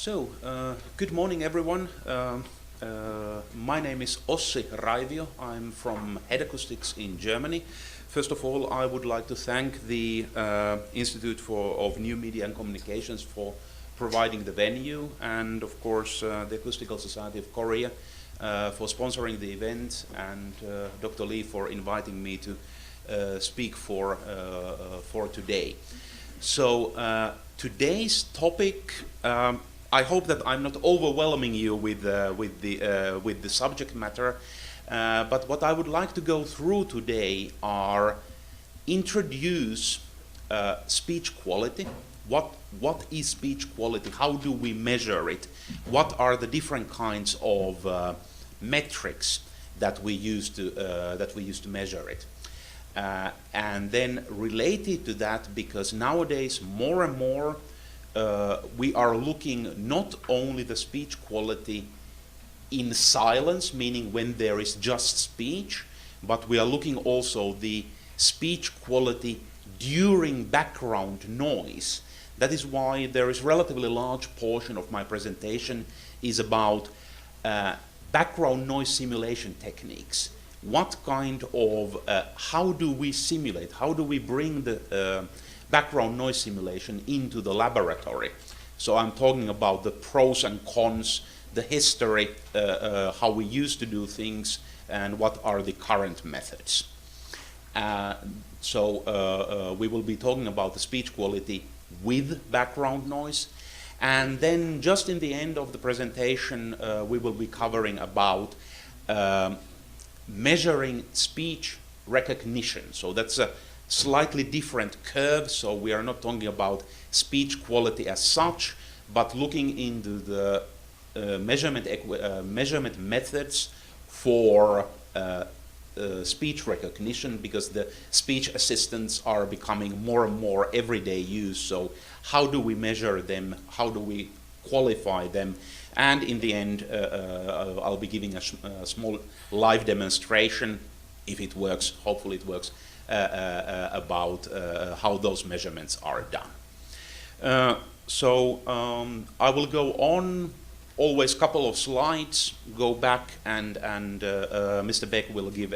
Good morning, everyone. My name is Ossi Raivio. I'm from Head Acoustics in Germany. First of all, I would like to thank the Institute of New Media and Communications for providing the venue, and of course the Acoustical Society of Korea for sponsoring the event, and Dr. Lee for inviting me to speak for today. Today's topic, I hope that I'm not overwhelming you with the subject matter, but what I would like to go through today are introduce speech quality. What is speech quality? How do we measure it? What are the different kinds of metrics that we use to measure it? And then related to that, because nowadays more and more we are looking not only the speech quality in silence, meaning when there is just speech, but we are looking also the speech quality during background noise. That is why there is relatively large portion of my presentation is about background noise simulation techniques. What kind of, how do we simulate, how do we bring the background noise simulation into the laboratory? So I'm talking about the pros and cons, the history, how we used to do things, and what are the current methods. We will be talking about the speech quality with background noise. And then just in the end of the presentation, we will be covering about measuring speech recognition. So that's a slightly different curve. So we are not talking about speech quality as such, but looking into the measurement methods for speech recognition, because the speech assistants are becoming more and more everyday use. So how do we measure them? How do we qualify them? And in the end, I'll be giving a small live demonstration, if it works, hopefully it works, about how those measurements are done. I will go on, always couple of slides, go back, and Mr. Beck will give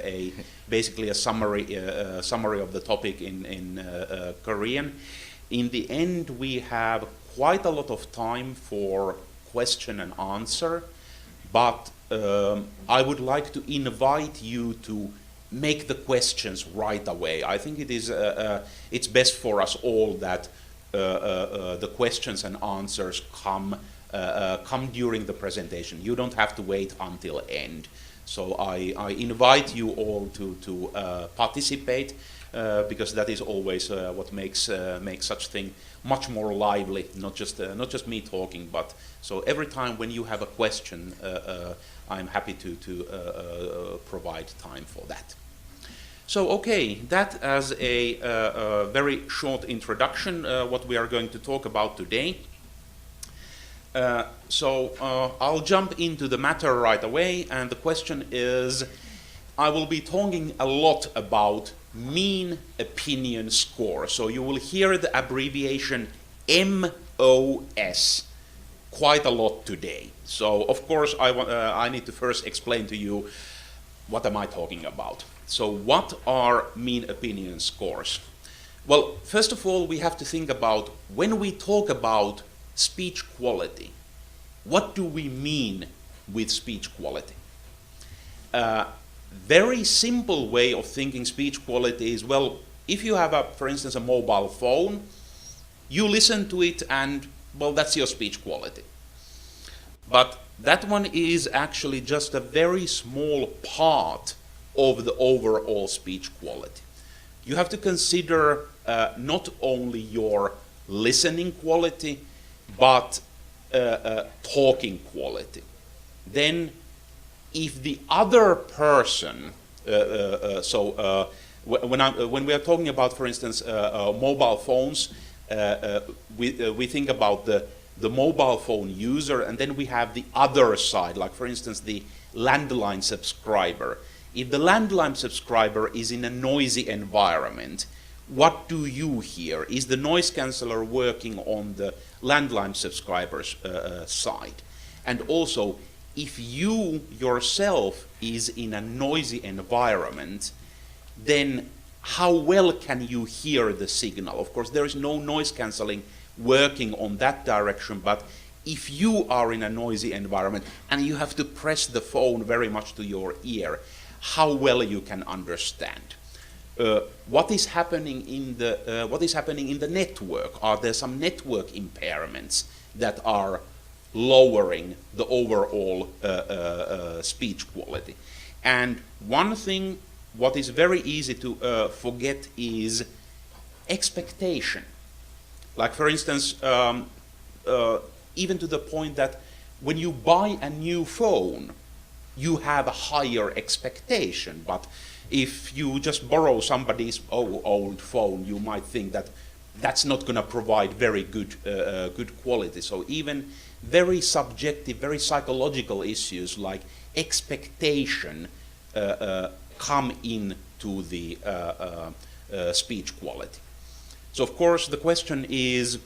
basically a summary of the topic in Korean. In the end, we have quite a lot of time for question and answer, but I would like to invite you to make the questions right away. I think it is it's best for us all that the questions and answers come during the presentation. You don't have to wait until end. So I invite you all to participate, because that is always what makes such thing much more lively. Not just me talking, but so every time when you have a question, I'm happy to provide time for that. So okay, that as a very short introduction, what we are going to talk about today. I'll jump into the matter right away, and the question is, I will be talking a lot about mean opinion score. So you will hear the abbreviation MOS quite a lot today. So of course I need to first explain to you what am I talking about. So what are mean opinion scores? Well, first of all, we have to think about when we talk about speech quality, what do we mean with speech quality? Very simple way of thinking speech quality is, well, if you have, for instance, a mobile phone, you listen to it and, well, that's your speech quality. But that one is actually just a very small part of the overall speech quality. You have to consider not only your listening quality, but talking quality. Then if the other person, when we are talking about, for instance, mobile phones, we think about the mobile phone user, and then we have the other side, like for instance the landline subscriber. If the landline subscriber is in a noisy environment, what do you hear? Is the noise canceller working on the landline subscribers side? And also, if you yourself is in a noisy environment, then how well can you hear the signal? Of course, there is no noise cancelling working on that direction, but if you are in a noisy environment and you have to press the phone very much to your ear, how well you can understand. What is happening in the network? Are there some network impairments that are lowering the overall speech quality? And one thing what is very easy to forget is expectation. Like, for instance, even to the point that when you buy a new phone, you have a higher expectation. But if you just borrow somebody's old phone, you might think that that's not going to provide very good quality. So even very subjective, very psychological issues like expectation come into the speech quality. So of course the question is,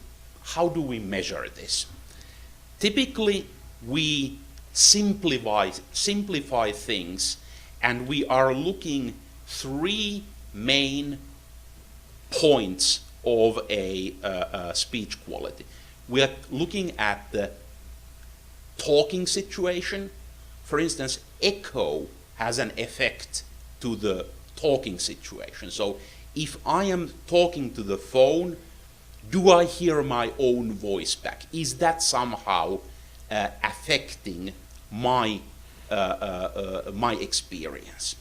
how do we measure this? Typically we simplify things, and we are looking three main points of a speech quality. We are looking at the talking situation. For instance, echo has an effect to the talking situation. So if I am talking to the phone, do I hear my own voice back? Is that somehow affecting my experience?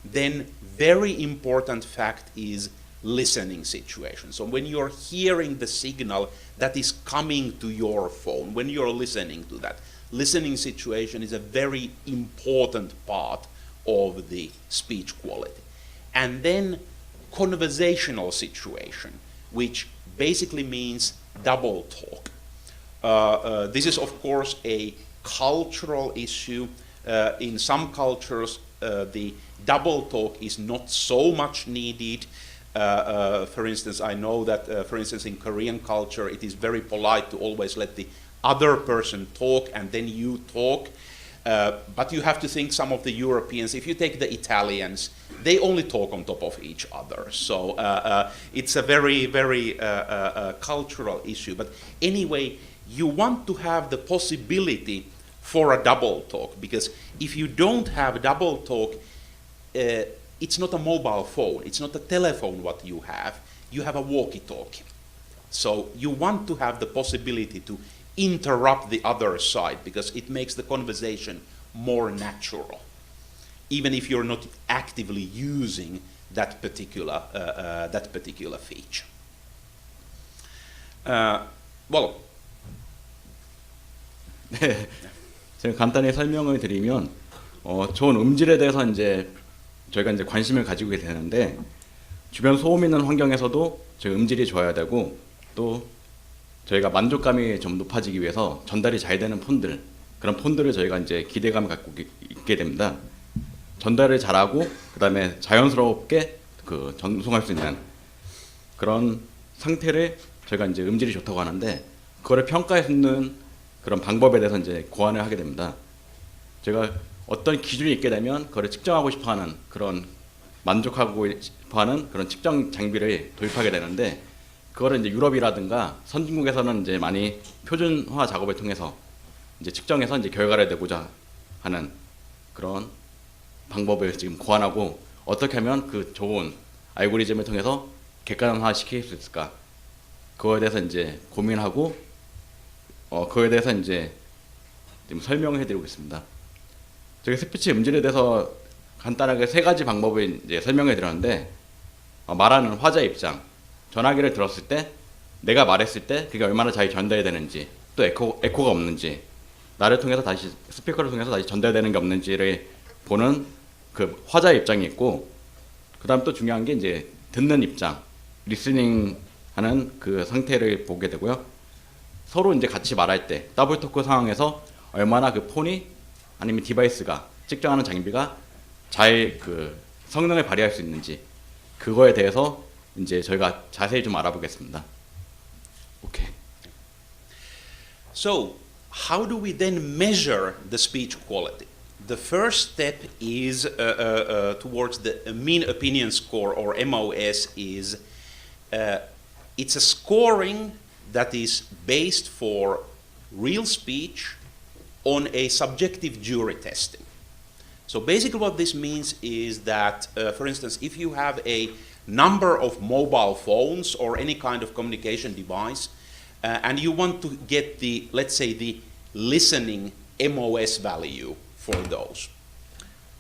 Then very important fact is listening situation. So when you're hearing the signal that is coming to your phone, when you're listening to that, listening situation is a very important part of the speech quality. And then conversational situation, which basically means double talk. This is of course a cultural issue. In some cultures the double talk is not so much needed. For instance, I know that for instance in Korean culture it is very polite to always let the other person talk and then you talk. But you have to think some of the Europeans, if you take the Italians, they only talk on top of each other. So it's a very, very cultural issue. But anyway, you want to have the possibility for a double talk, because if you don't have double talk, it's not a mobile phone, it's not a telephone what you have a walkie-talkie. So you want to have the possibility to interrupt the other side, because it makes the conversation more natural, even if you're not actively using that particular feature. Well, 제가 간단히 설명을 드리면 좋은 음질에 대해서 이제 저희가 이제 관심을 가지고 되는데, 주변 소음 있는 환경에서도 저희 음질이 좋아야 되고, 또 저희가 만족감이 좀 높아지기 위해서 전달이 잘 되는 폰들, 그런 폰들을 저희가 이제 기대감을 갖고 있게 됩니다. 전달을 잘하고 그다음에 자연스럽게 그 전송할 수 있는 그런 상태를 저희가 이제 음질이 좋다고 하는데, 그거를 평가할 수 있는 그런 방법에 대해서 이제 고안을 하게 됩니다. 제가 어떤 기준이 있게 되면 그거를 측정하고 싶어하는, 그런 만족하고 싶어하는 그런 측정 장비를 도입하게 되는데, 그거를 이제 유럽이라든가 선진국에서는 이제 많이 표준화 작업을 통해서 이제 측정해서 이제 결과를 내고자 하는 그런 방법을 지금 고안하고, 어떻게 하면 그 좋은 알고리즘을 통해서 객관화 시킬 수 있을까, 그거에 대해서 이제 고민하고 그거에 대해서 이제 지금 설명을 해드리고 있습니다. 저희 스피치 음질에 대해서 간단하게 세 가지 방법을 이제 설명해 드렸는데, 말하는 화자 입장, 전화기를 들었을 때 내가 말했을 때 그게 얼마나 잘 전달이 되는지, 또 에코가 없는지, 나를 통해서 다시 스피커를 통해서 다시 전달되는 게 없는지를 보는 그 화자 입장이 있고, 그다음 또 중요한 게 이제 듣는 입장, 리스닝 하는 그 상태를 보게 되고요. 서로 이제 같이 말할 때 더블 토크 상황에서 얼마나 그 폰이 아니면 디바이스가 측정하는 장비가 잘 그 성능을 발휘할 수 있는지, 그거에 대해서 이제 저희가 자세히 좀 알아보겠습니다. 오케이. So, how do we then measure the speech quality? The first step is towards the mean opinion score, or MOS, is it's a scoring that is based for real speech on a subjective jury testing. So basically what this means is that, for instance, if you have a number of mobile phones or any kind of communication device, and you want to get the, let's say, the listening MOS value for those.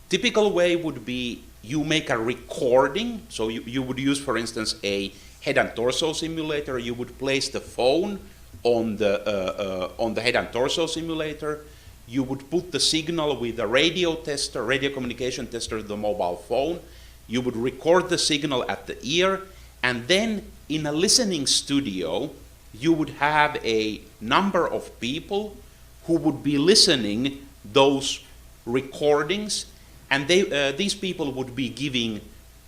Typical way would be you make a recording, so you would use, for instance, a head and torso simulator. You would place the phone on the head and torso simulator. You would put the signal with a radio tester, radio communication tester to the mobile phone. You would record the signal at the ear, and then in a listening studio, you would have a number of people who would be listening those recordings, and these people would be giving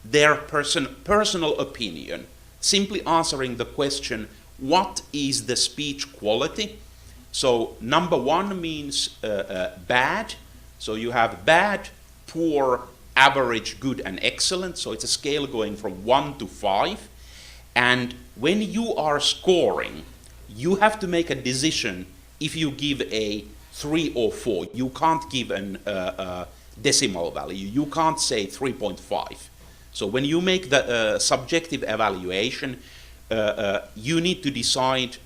their personal opinion, simply answering the question, what is the speech quality? So number one means bad. So you have bad, poor, average, good, and excellent. So it's a scale going from 1 to 5. And when you are scoring, you have to make a decision if you give a 3 or 4. You can't give a decimal value. You can't say 3.5. So when you make the subjective evaluation, you need to decide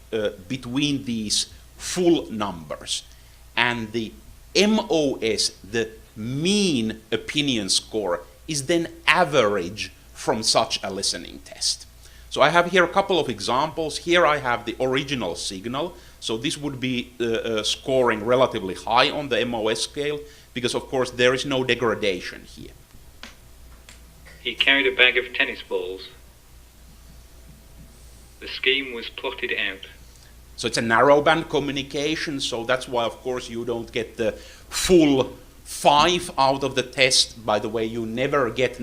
between these full numbers. And the MOS, the mean opinion score, is then average from such a listening test. So I have here a couple of examples. Here I have the original signal. So this would be scoring relatively high on the MOS scale, because of course there is no degradation here. He carried a bag of tennis balls. The scheme was plotted out. So it's a narrowband communication, so that's why of course you don't get the full 5 out of the test. By the way, you never get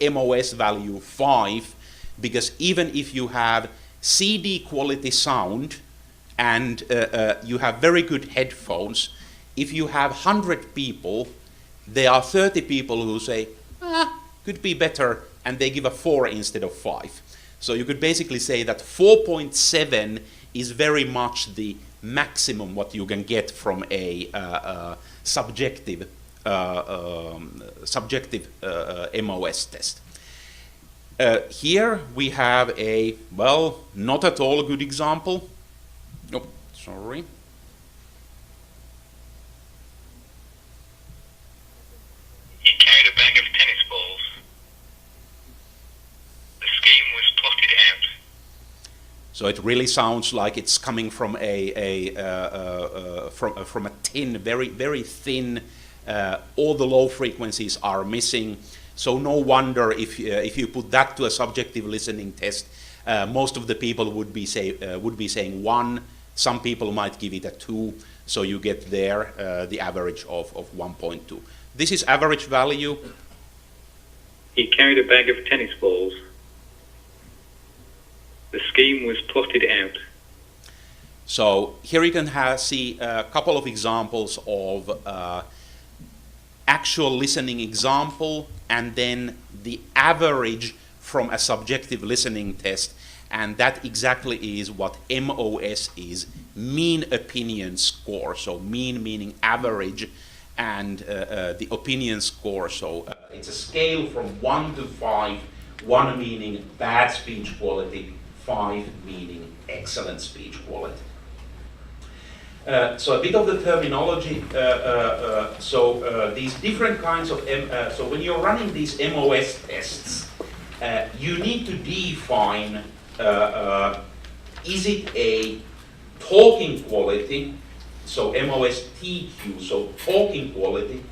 MOS value 5, because even if you have CD quality sound and you have very good headphones, if you have 100 people, there are 30 people who say, could be better, and they give a 4 instead of 5. So you could basically say that 4.7 is very much the maximum what you can get from a subjective MOS test. Here we have a, well, not at all good example. Oh, sorry. He carried a bag of tennis balls. The scheme was plotted out. So it really sounds like it's coming from from a tin, very thin. All the low frequencies are missing. So no wonder if you put that to a subjective listening test, most of the people would be saying 1. Some people might give it a 2. So you get there the average of 1.2. This is average value. He carried a bag of tennis balls. The scheme was plotted out. So here you can see a couple of examples of actual listening example, and then the average from a subjective listening test, and that exactly is what MOS is, mean opinion score. So mean meaning average, and the opinion score. So it's a scale from 1 to 5, 1 meaning bad speech quality, 5 meaning excellent speech quality. So a bit of the terminology. These different kinds of so when you're running these MOS tests, you need to define: is it a talking quality? So MOS TQ. So talking quality.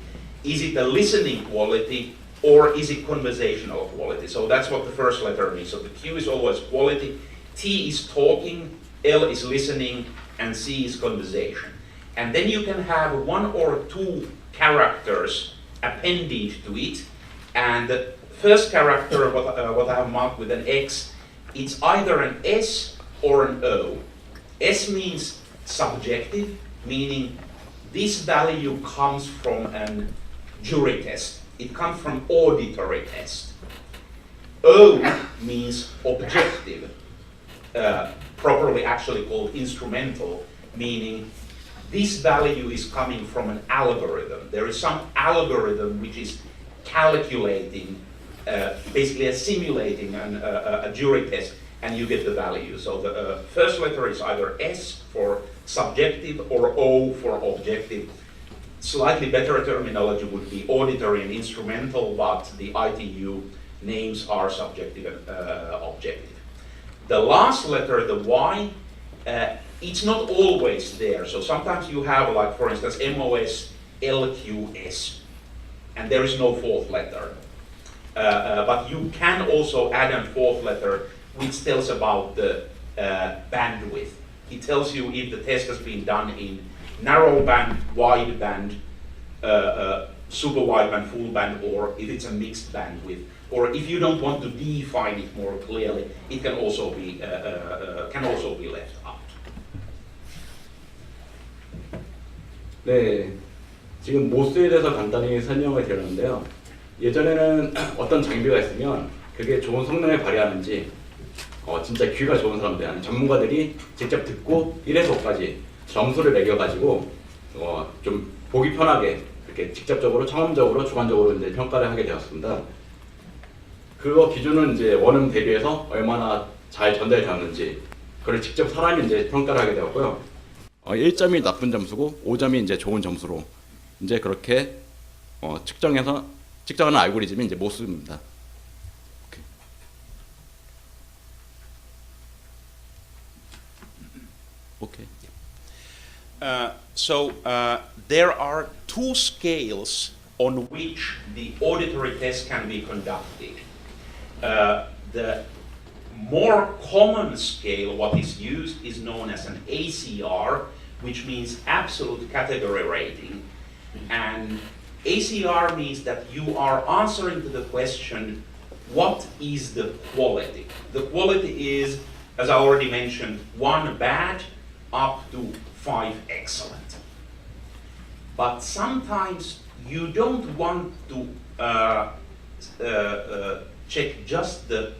Is it a listening quality, or is it conversational quality? So that's what the first letter means. So the Q is always quality, T is talking, L is listening, and C is conversation. And then you can have 1 or 2 characters appended to it, and first character, what I have marked with an X, it's either an S or an O. S means subjective, meaning this value comes from an jury test. It comes from auditory test. O means objective, properly actually called instrumental, meaning this value is coming from an algorithm. There is some algorithm which is calculating, basically simulating a jury test, and you get the value. So the first letter is either S for subjective or O for objective. Slightly better terminology would be auditory and instrumental, but the ITU names are subjective and objective. The last letter, the Y, it's not always there. So sometimes you have, like for instance, MOS, LQS, and there is no fourth letter. But you can also add a fourth letter which tells about the bandwidth. It tells you if the test has been done in narrow band, wide band, super wide band, full band, or if it's a mixed bandwidth. Or if you don't want to define it more clearly, it can also be left out. 네, 지금 모스에 대해서 간단히 설명을 드렸는데요. 예전에는 어떤 장비가 있으면 그게 좋은 성능을 발휘하는지 진짜 귀가 좋은 사람들, 아니 전문가들이 직접 듣고 1에서 5까지 점수를 매겨가지고 좀 보기 편하게 이렇게 직접적으로, 청음적으로, 주관적으로 이제 평가를 하게 되었습니다. 그거 기준은 이제 원음 대비해서 얼마나 잘 전달되었는지 그걸 직접 사람이 이제 평가를 하게 되었고요. 1점이 나쁜 점수고 5점이 이제 좋은 점수로 이제 그렇게 측정하는 알고리즘이 이제 모스입니다. 오케이. So there are two scales on which the auditory test can be conducted. The more common scale, what is used, is known as an ACR, which means absolute category rating. And ACR means that you are answering to the question, what is the quality? The quality is, as I already mentioned, 1 bad up to 5 excellent. But sometimes you don't want to check just the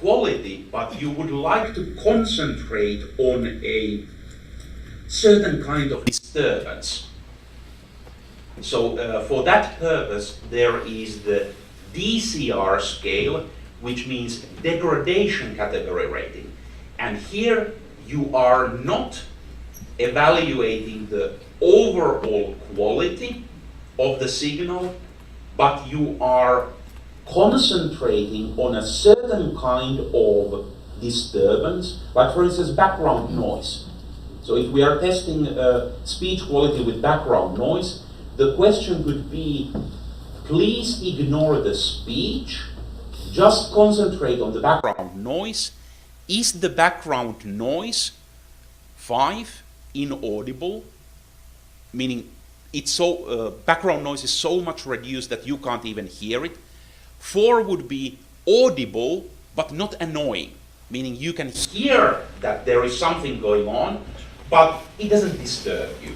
quality, but you would like to concentrate on a certain kind of disturbance. So for that purpose, there is the Dcr scale, which means degradation category rating. And here you are not evaluating the overall quality of the signal, but you are concentrating on a certain kind of disturbance, like for instance background noise. So if we are testing speech quality with background noise, the question could be, please ignore the speech, just concentrate on the background noise. Is the background noise 5 inaudible, meaning it's so background noise is so much reduced that you can't even hear it? 4 would be audible but not annoying, meaning you can hear that there is something going on, but it doesn't disturb you.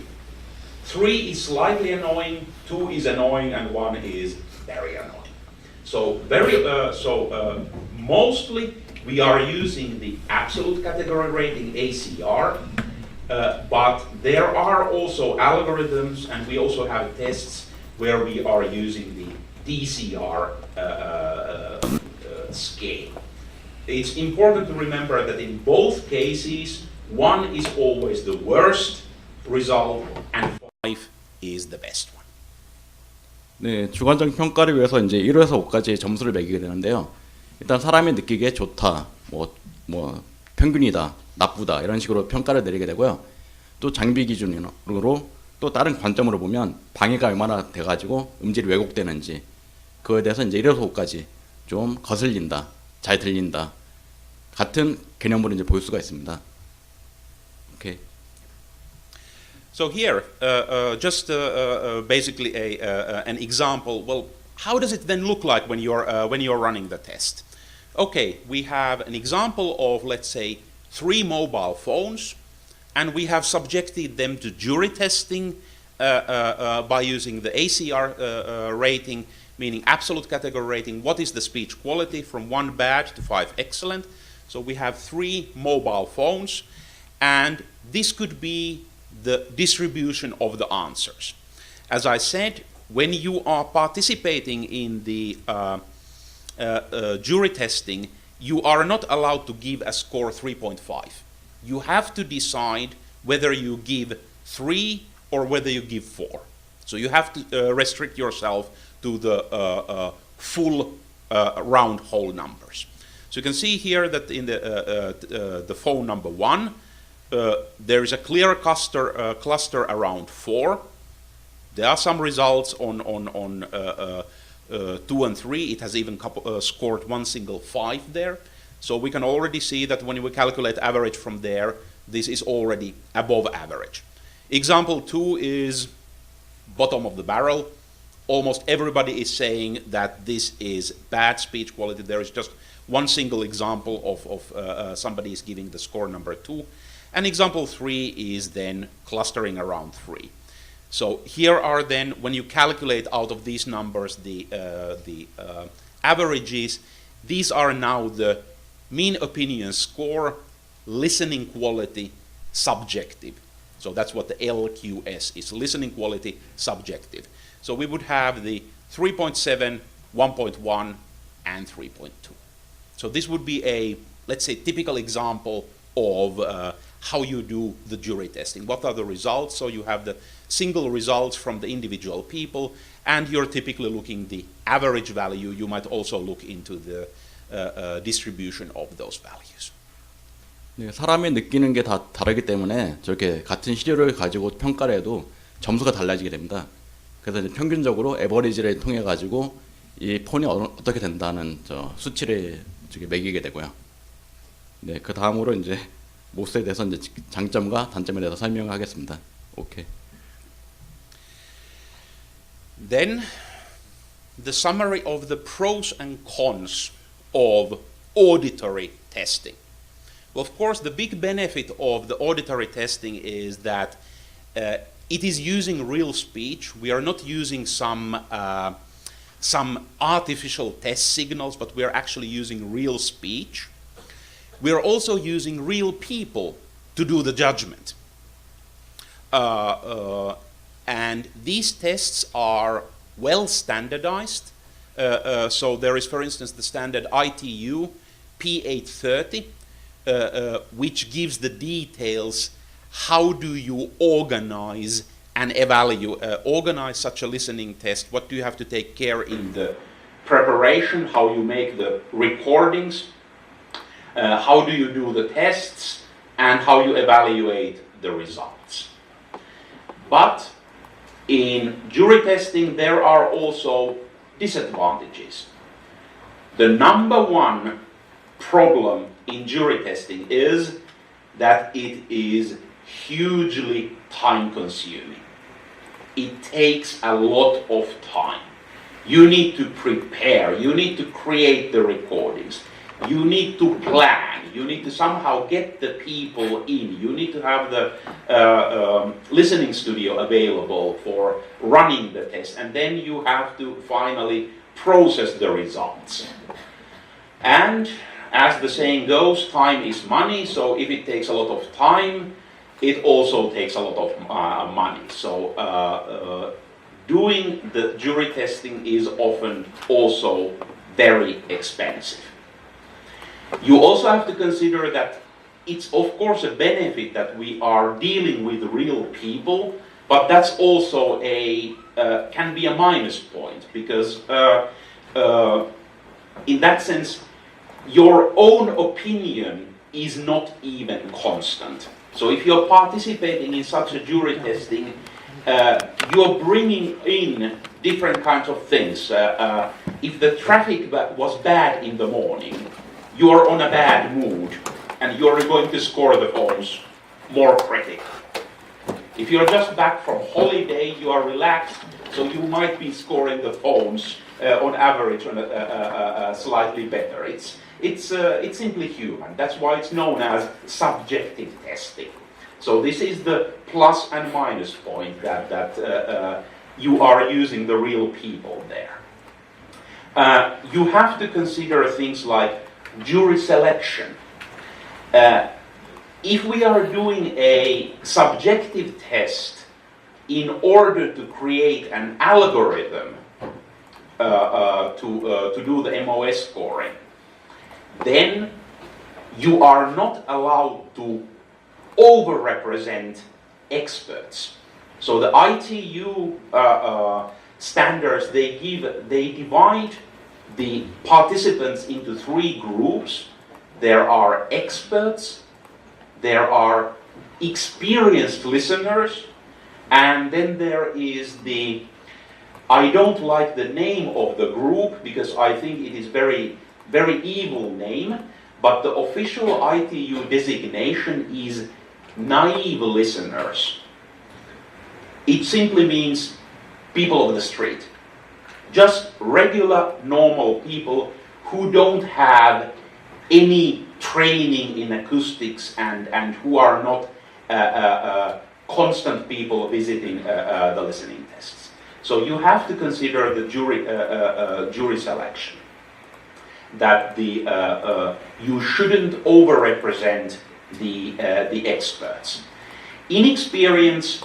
3 is slightly annoying, 2 is annoying, and 1 is very annoying. So mostly we are using the absolute category rating ACR, but there are also algorithms, and we also have tests where we are using the Dcr scale. It's important to remember that in both cases, 1 is always the worst result and 5 is the best one. 네, 주관적 평가를 위해서 이제 1에서 5까지 점수를 매기게 되는데요. 일단 사람이 느끼기에 좋다, 뭐 평균이다, 나쁘다 이런 식으로 평가를 내리게 되고요. 또 장비 기준으로 또 다른 관점으로 보면 방해가 얼마나 돼가지고 음질이 왜곡되는지 그거에 대해서 이제 1에서 5까지 좀 거슬린다, 잘 들린다 같은 개념으로 이제 볼 수가 있습니다. 오케이. So here, just basically an example. Well, how does it then look like when you're running the test? Okay, we have an example of, let's say, 3 mobile phones, and we have subjected them to jury testing by using the ACR rating, meaning absolute category rating. What is the speech quality from 1 bad to 5 excellent? So we have 3 mobile phones, and this could be the distribution of the answers. As I said, when you are participating in the jury testing, you are not allowed to give a score 3.5. You have to decide whether you give 3 or whether you give 4. So you have to restrict yourself to the full round whole numbers. So you can see here that in the phone number 1, there is a clear cluster around 4. There are some results on 2 and 3. It has even scored 1 single 5 there. So we can already see that when we calculate average from there, this is already above average. Example 2 is bottom of the barrel. Almost everybody is saying that this is bad speech quality. There is just 1 single example of somebody is giving the score number 2. And example 3 is then clustering around 3. So here are then, when you calculate out of these numbers the averages, these are now the mean opinion score, listening quality, subjective. So that's what the LQS is, listening quality, subjective. So we would have the 3.7, 1.1, and 3.2. So this would be a, let's say, typical example of how you do the jury testing. What are the results? So you have the single results from the individual people, and you're typically looking the average value. You might also look into the distribution of those values. 네, 사람이 느끼는 게 다 다르기 때문에 저렇게 같은 시료를 가지고 평가를 해도 점수가 달라지게 됩니다. 그래서 이제 평균적으로 에버리지를 통해 가지고 이 폰이 어떻게 된다는 수치를 매기게 되고요. 네, 그 다음으로 이제 모스에 대해서 이제 장점과 단점에 대해서 설명하겠습니다. 오케이. Then the summary of the pros and cons of auditory testing. Well, of course, the big benefit of the auditory testing is that it is using real speech. We are not using some artificial test signals, but we are actually using real speech. We are also using real people to do the judgment. And these tests are well standardized. So there is, for instance, the standard ITU P830, which gives the details. How do you organize and organize such a listening test? What do you have to take care in the preparation? How you make the recordings? How do you do the tests? And how you evaluate the results? But in jury testing, there are also disadvantages. The number 1 problem in jury testing is that it is hugely time consuming. It takes a lot of time. You need to prepare, you need to create the recordings, you need to plan, you need to somehow get the people in, you need to have the listening studio available for running the test, and then you have to finally process the results. And as the saying goes, time is money, so if it takes a lot of time, it also takes a lot of money. So doing the jury testing is often also very expensive. You also have to consider that it's of course a benefit that we are dealing with real people, but that's also can be a minus point, because in that sense, your own opinion is not even constant. So if you're participating in such a jury testing, you're bringing in different kinds of things. If the traffic was bad in the morning, you're on a bad mood, and you're going to score the phones more critically. If you're just back from holiday, you are relaxed, So you might be scoring the phones on average on slightly better. It's simply human. That's why it's known as subjective testing. So this is the plus and minus point that you are using the real people there. You have to consider things like jury selection. If we are doing a subjective test in order to create an algorithm to do the MOS scoring, then you are not allowed to overrepresent experts. So the ITU standards, they divide the participants into three groups. There are experts, there are experienced listeners, and then there is the, I don't like the name of the group because I think it is very, very evil name, but the official ITU designation is naive listeners. It simply means people of the street. Just regular, normal people who don't have any training in acoustics and who are not constant people visiting the listening tests. So you have to consider the jury selection. That you shouldn't overrepresent the experts. Inexperience,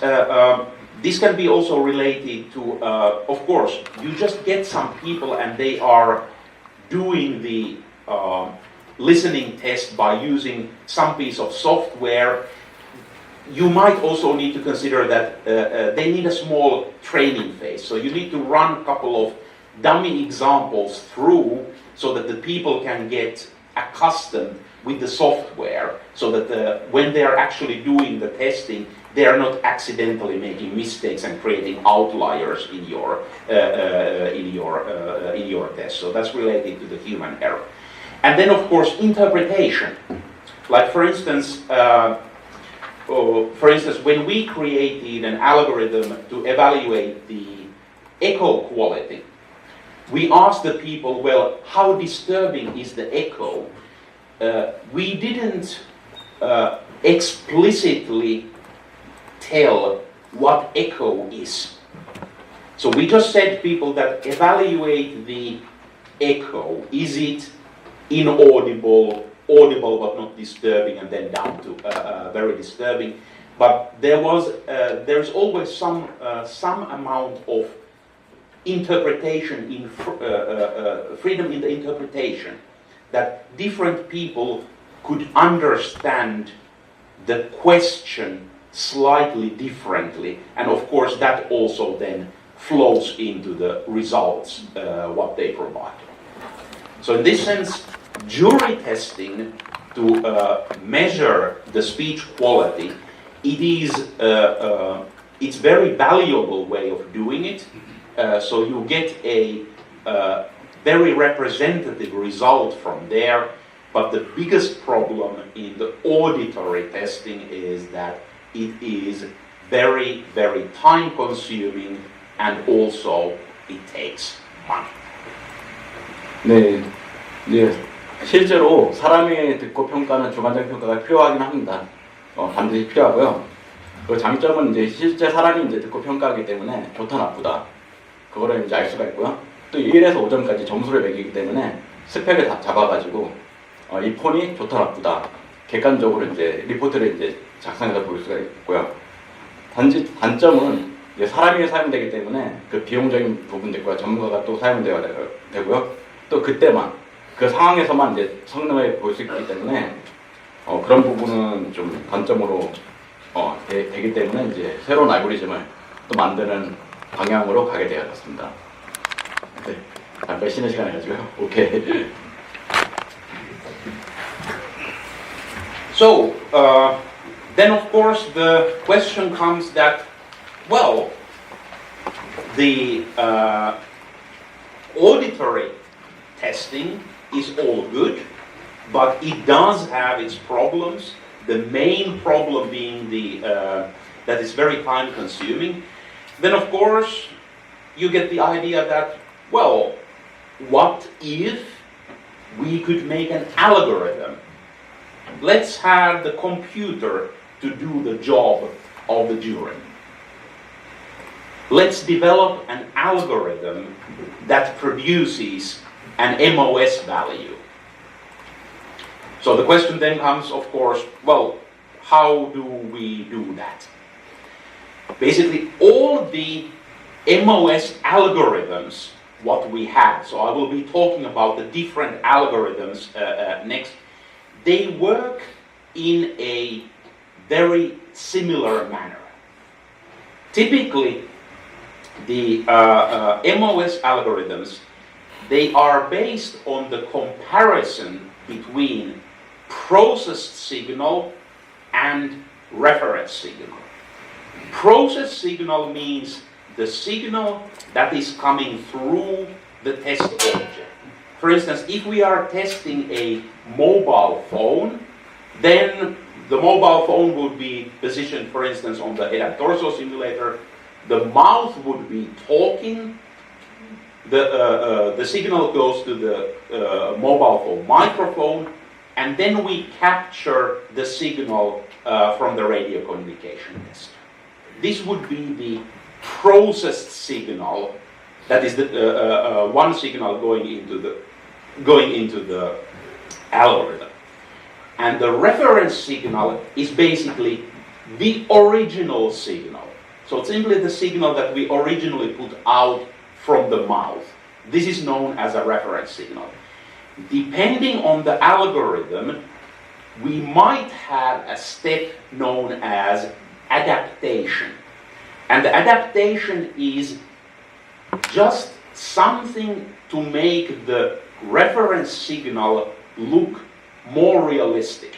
this can be also related to, of course, you just get some people and they are doing the listening test by using some piece of software. You might also need to consider that they need a small training phase. So you need to run a couple of dummy examples through so that the people can get accustomed with the software, so that when they are actually doing the testing, they are not accidentally making mistakes and creating outliers in your test. So that's related to the human error. And then, of course, interpretation. Like, for instance, when we created an algorithm to evaluate the echo quality, we asked the people, well, how disturbing is the echo? We didn't explicitly tell what echo is. So we just said to people that evaluate the echo. Is it inaudible, audible but not disturbing, and then down to very disturbing? But there's always some amount of interpretation in freedom in the interpretation, that different people could understand the question slightly differently, and of course that also then flows into the results what they provide. So in this sense, jury testing to measure the speech quality, it's very valuable way of doing it. So you get a very representative result from there, but the biggest problem in the auditory testing is that it is very, very time consuming, and also it takes money. 네, 이제 실제로 사람이 듣고 평가는 주관적 평가가 필요하긴 합니다. 반드시 필요하고요. 그 장점은 이제 실제 사람이 이제 듣고 평가하기 때문에 좋다 나쁘다 그거를 이제 알 수가 있고요. 또 1에서 5점까지 점수를 매기기 때문에 스펙을 다 잡아가지고 이 폰이 좋다 나쁘다 객관적으로 이제 리포트를 이제 작성해서 볼 수가 있고요. 단지 단점은 이제 사람이 사용되기 때문에 그 비용적인 부분도 있고요. 전문가가 또 사용되어야 되고요. 또 그때만 그 상황에서만 이제 성능을 볼 수 있기 때문에 그런 부분은 좀 단점으로 되기 때문에 이제 새로운 알고리즘을 또 만드는 방향으로 가게 되었습니다. 네, 잠깐 쉬는 시간 해가지고요. 오케이. So, then of course the question comes that, well, the auditory testing is all good, but it does have its problems. The main problem being that it's very time consuming. Then of course, you get the idea that, well, what if we could make an algorithm? Let's have the computer to do the job of the jury. Let's develop an algorithm that produces an MOS value. So the question then comes, of course, well, how do we do that? Basically, all the MOS algorithms, what we have, so I will be talking about the different algorithms next, they work in a very similar manner. Typically, the MOS algorithms, they are based on the comparison between processed signal and reference signal. Process signal means the signal that is coming through the test object. For instance, if we are testing a mobile phone, then the mobile phone would be positioned, for instance, on the head and torso simulator. The mouth would be talking. The signal goes to the mobile phone microphone, and then we capture the signal from the radio communication test. This would be the processed signal. That is the one signal going into the algorithm. And the reference signal is basically the original signal. So it's simply the signal that we originally put out from the mouth. This is known as a reference signal. Depending on the algorithm, we might have a step known as adaptation. And the adaptation is just something to make the reference signal look more realistic.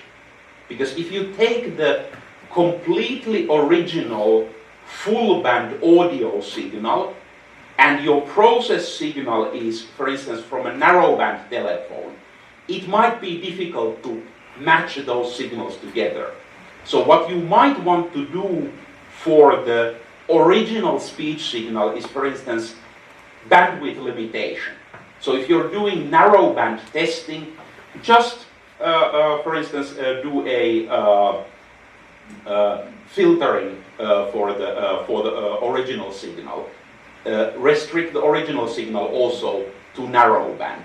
Because if you take the completely original full band audio signal and your process signal is, for instance, from a narrowband telephone, it might be difficult to match those signals together. So what you might want to do for the original speech signal is, for instance, bandwidth limitation. So if you're doing narrowband testing, just, for instance, do a filtering for the original signal. Restrict the original signal also to narrowband.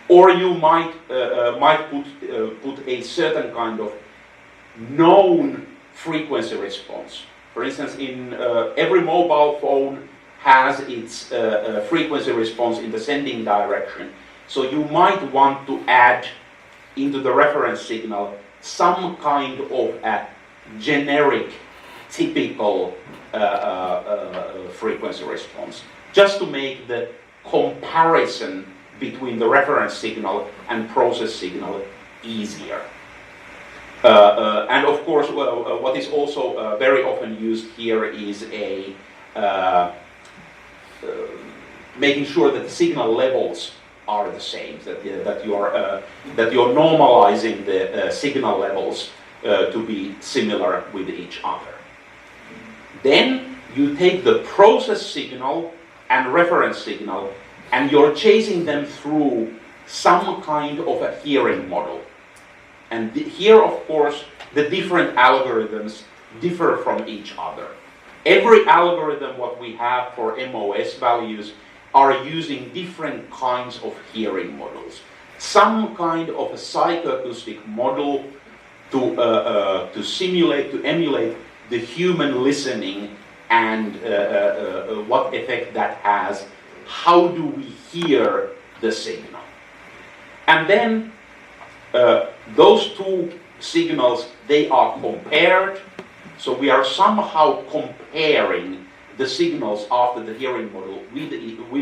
Or you might put a certain kind of known frequency response. For instance, in every mobile phone has its frequency response in the sending direction. So you might want to add into the reference signal some kind of a generic, typical frequency response, just to make the comparison between the reference signal and process signal easier. And of course, what is also very often used here is a making sure that the signal levels are the same, that you're normalizing the signal levels to be similar with each other. Then you take the process signal and reference signal and you're chasing them through some kind of a hearing model. And here, of course, the different algorithms differ from each other. Every algorithm what we have for MOS values are using different kinds of hearing models. Some kind of a psychoacoustic model to simulate, to emulate the human listening and what effect that has. How do we hear the signal? And then those two signals, they are compared. So we are somehow comparing the signals after the hearing model with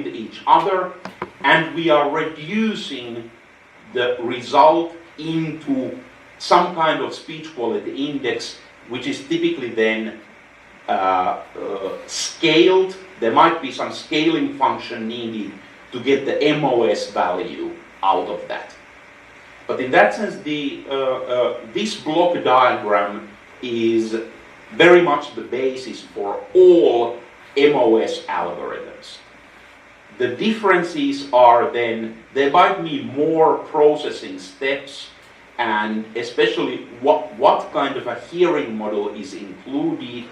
each other, and we are reducing the result into some kind of speech quality index, which is typically then scaled. There might be some scaling function needed to get the MOS value out of that. But in that sense, this block diagram is very much the basis for all MOS algorithms. the differences are then, there might be more processing steps, and especially what kind of a hearing model is included,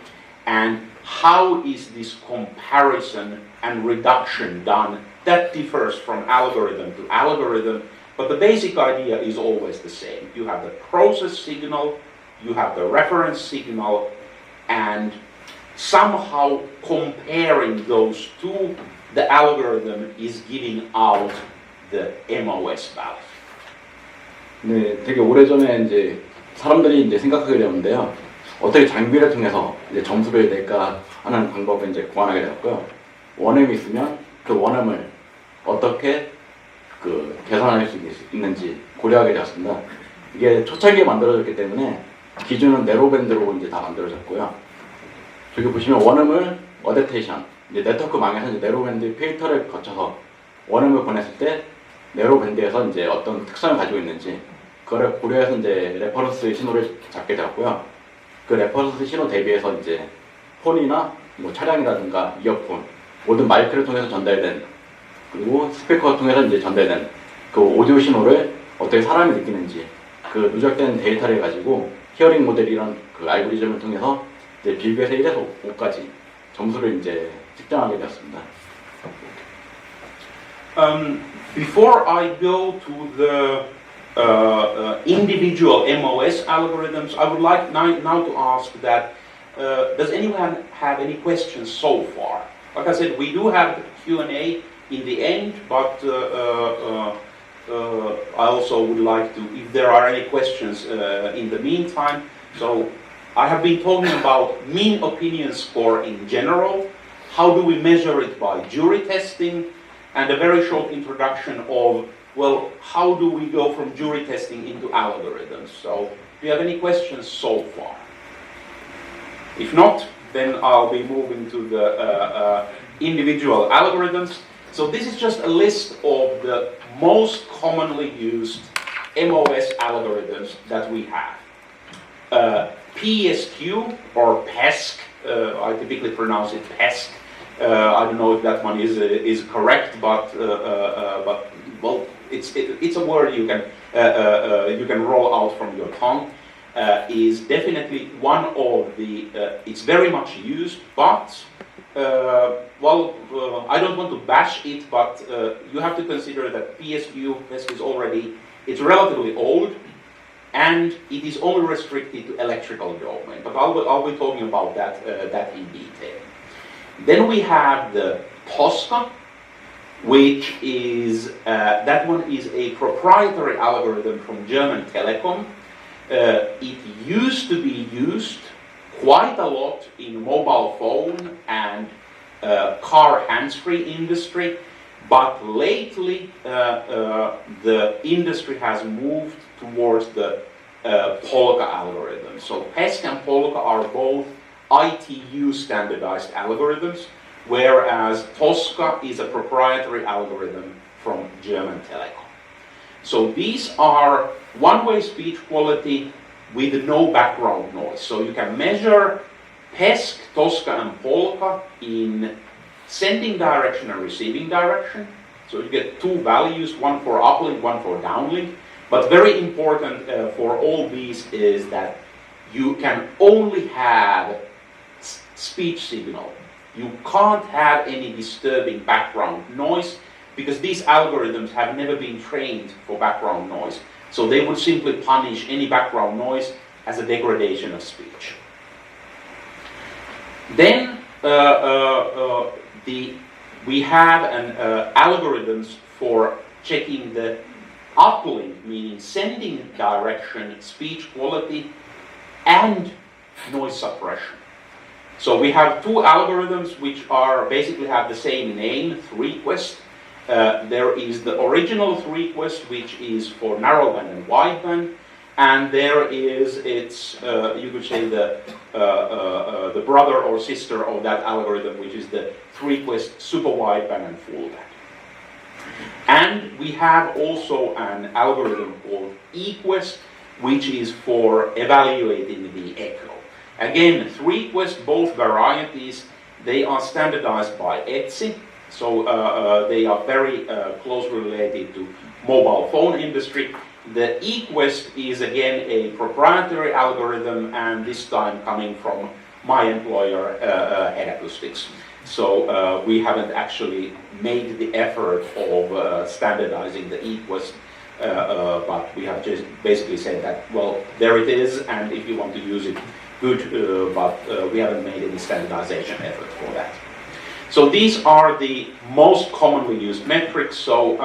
and how is this comparison and reduction done. That differs from algorithm to algorithm, but the basic idea is always the same. You have the process signal, you have the reference signal, and somehow comparing those two, the algorithm is giving out the MOS value. 네, 되게 오래전에 이제 사람들이 이제 생각하게 되었는데요. 어떻게 장비를 통해서 이제 점수를 낼까 하는 방법을 이제 고안하게 되었고요. 원음이 있으면 그 원음을 어떻게 계산할 수 있는지 고려하게 되었습니다. 이게 초창기에 만들어졌기 때문에 기준은 네로밴드로 이제 다 만들어졌고요. 저기 보시면 원음을 어댑테이션, 이제 네트워크망에서 이제 네로밴드 필터를 거쳐서 원음을 보냈을 때 네로밴드에서 이제 어떤 특성을 가지고 있는지 그거를 고려해서 이제 레퍼런스 신호를 잡게 되었고요. 그 레퍼런스 신호 대비해서 이제 폰이나 뭐 차량이라든가 이어폰 모든 마이크를 통해서 전달된, 그리고 스피커를 통해서 이제 전달된 그 오디오 신호를 어떻게 사람이 느끼는지 그 누적된 데이터를 가지고 히어링 모델이란 그 알고리즘을 통해서 이제 비교해서 1에서 5까지 점수를 이제 측정하게 되었습니다. Before I go to the individual MOS algorithms, I would like now to ask that does anyone have any questions so far? Like I said, we do have Q&A in the end, but I also would like to, if there are any questions in the meantime. So I have been talking about mean opinion score in general. How do we measure it by jury testing? And a very short introduction of, well, how do we go from jury testing into algorithms? So do you have any questions so far? If not, then I'll be moving to the individual algorithms. So this is just a list of the most commonly used MOS algorithms that we have. PESQ or PESQ, I typically pronounce it PESQ. I don't know if that one is correct, but well, it's a word you can roll out from your tongue. Is definitely one of the. It's very much used, but well, I don't want to bash it, but you have to consider that PESQ is already, it's relatively old, and it is only restricted to electrical domain. But I'll be talking about that in detail. Then we have the POLQA, which is that one is a proprietary algorithm from German Telecom. It used to be used quite a lot in mobile phone and car hands-free industry, but lately the industry has moved towards the POLQA algorithm. So PESQ and POLQA are both ITU standardized algorithms, whereas POLQA is a proprietary algorithm from German Telecom. So these are one-way speech quality with no background noise. So you can measure PESQ, TOSCA, and POLQA in sending direction and receiving direction. So you get two values, one for uplink, one for downlink. But very important for all these is that you can only have speech signal. You can't have any disturbing background noise because these algorithms have never been trained for background noise. So they would simply punish any background noise as a degradation of speech. Then we have algorithms for checking the uplink, meaning sending direction, speech quality, and noise suppression. So we have two algorithms which are basically have the same name, Equest. There is the original Equest, which is for narrowband and wideband, and there is its you could say the brother or sister of that algorithm, which is the Equest super wideband and full band. And we have also an algorithm called Equest, which is for evaluating the echo. Again, Equest, both varieties, they are standardized by ETSI. So they are very closely related to mobile phone industry. The Equest is again a proprietary algorithm, and this time coming from my employer, Acoustics. So we haven't actually made the effort of standardizing the Equest, but we have just basically said that, well, there it is, and if you want to use it, good, but we haven't made any standardization effort for that. So these are the most commonly used metrics. So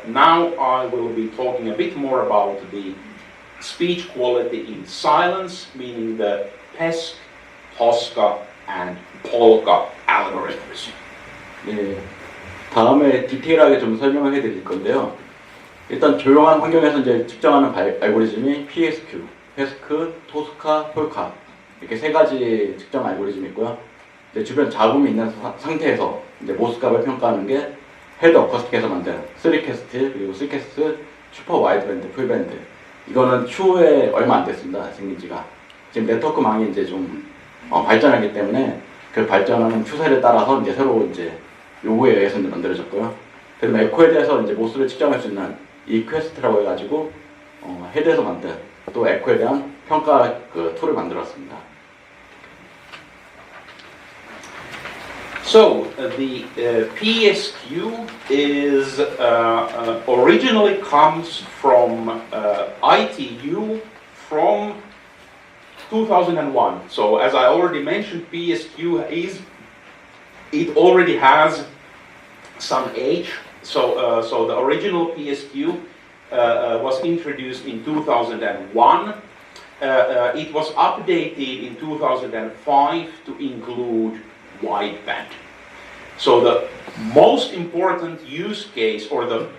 now I will be talking a bit more about the speech quality in silence, meaning the PESQ, POLQA, and POLQA algorithms. 네, 다음에 디테일하게 좀 설명을 해드릴 건데요. 일단 조용한 환경에서 이제 측정하는 알고리즘이 PESQ, POLQA, 이렇게 세 가지 측정 알고리즘이 있고요. 이제 주변 잡음이 있는 상태에서 이제 모스 값을 평가하는 게 헤드 어쿠스틱에서 만든 3캐스트 그리고 3캐스트 슈퍼 와이드밴드 풀밴드. 이거는 추후에 얼마 안 됐습니다. 생긴 지가. 지금 네트워크망이 이제 좀 발전하기 때문에 그 발전하는 추세를 따라서 이제 새로 이제 요구에 의해서 이제 만들어졌고요. 그리고 에코에 대해서 이제 모스를 측정할 수 있는 Equest라고 해가지고 헤드에서 만든 또 에코에 대한 평가 그 툴을 만들었습니다. So the PESQ is originally comes from ITU from 2001. So as I already mentioned, PESQ it already has some age. So so the original PESQ was introduced in 2001. It was updated in 2005 to include wideband. So the most important use case, or the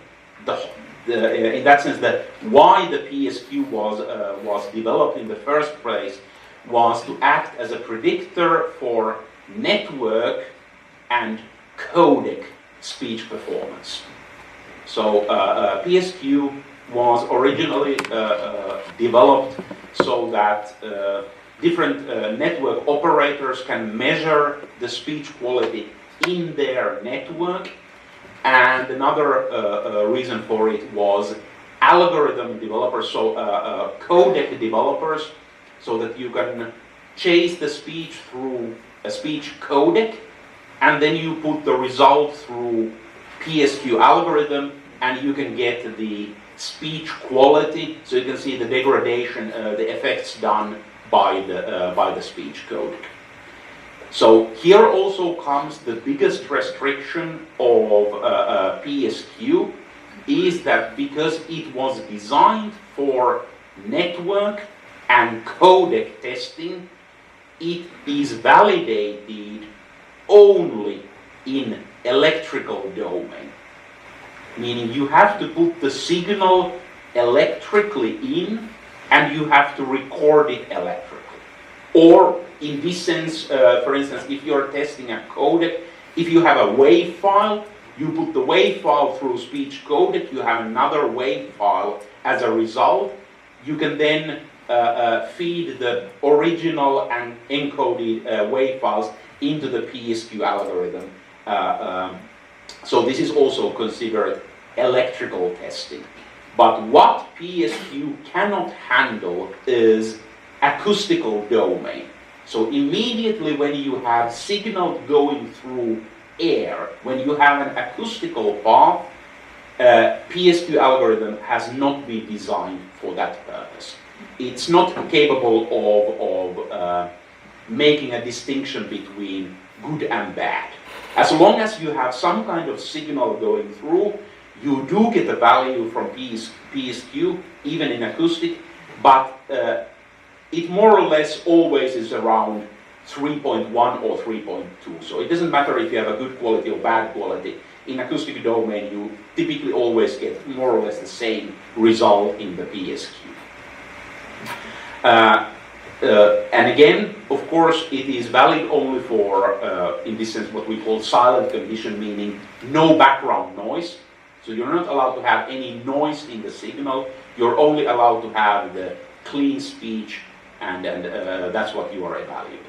in that sense, that why the PESQ was developed in the first place, was to act as a predictor for network and codec speech performance. So PESQ was originally developed so that different network operators can measure the speech quality in their network. And another reason for it was algorithm developers, so codec developers, so that you can chase the speech through a speech codec, and then you put the result through PSQ algorithm, and you can get the speech quality. So you can see the degradation, the effects done by the speech codec. So here also comes the biggest restriction of PSQ, is that because it was designed for network and codec testing, it is validated only in electrical domain. Meaning you have to put the signal electrically in, and you have to record it electrically. Or in this sense, for instance, if you're testing a codec, if you have a WAV file, you put the WAV file through speech codec, you have another WAV file as a result. You can then feed the original and encoded WAV files into the PSQ algorithm. So this is also considered electrical testing. But what PSQ cannot handle is acoustical domain. So immediately when you have signal going through air, when you have an acoustical path, PSQ algorithm has not been designed for that purpose. It's not capable of making a distinction between good and bad. As long as you have some kind of signal going through, you do get a value from PSQ, even in acoustic, but it more or less always is around 3.1 or 3.2. So it doesn't matter if you have a good quality or bad quality. In acoustic domain, you typically always get more or less the same result in the PSQ. And again, of course, it is valid only for, in this sense, what we call silent condition, meaning no background noise. So you're not allowed to have any noise in the signal. You're only allowed to have the clean speech, and that's what you are evaluating.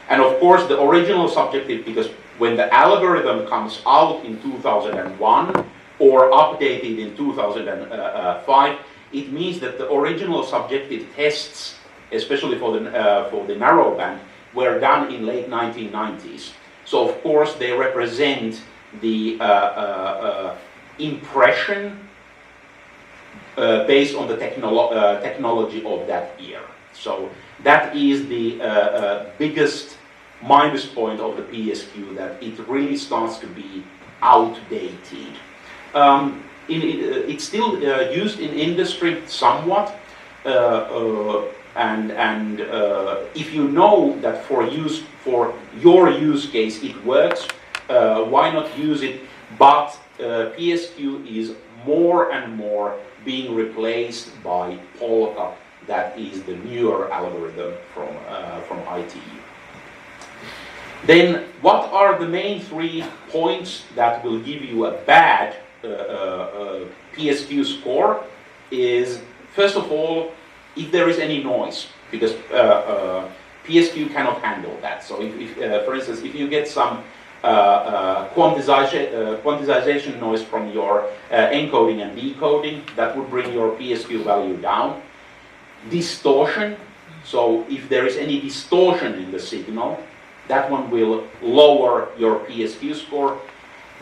And of course, the original subjective, because when the algorithm comes out in 2001 or updated in 2005, it means that the original subjective tests, especially for the narrowband, were done in late 1990s. So of course they represent the impression based on the technology of that year. So that is the biggest minus point of the PSQ, that it really starts to be outdated. It's still used in industry somewhat, and if you know that for your use case it works, why not use it? But PSQ is more and more being replaced by POLQA, that is the newer algorithm from ITU. Then, what are the main 3 points that will give you a bad PSQ score? Is, first of all, if there is any noise, because PSQ cannot handle that. So, if for instance, if you get some quantization noise from your encoding and decoding, that would bring your PSQ value down. Distortion, so if there is any distortion in the signal, that one will lower your PSQ score.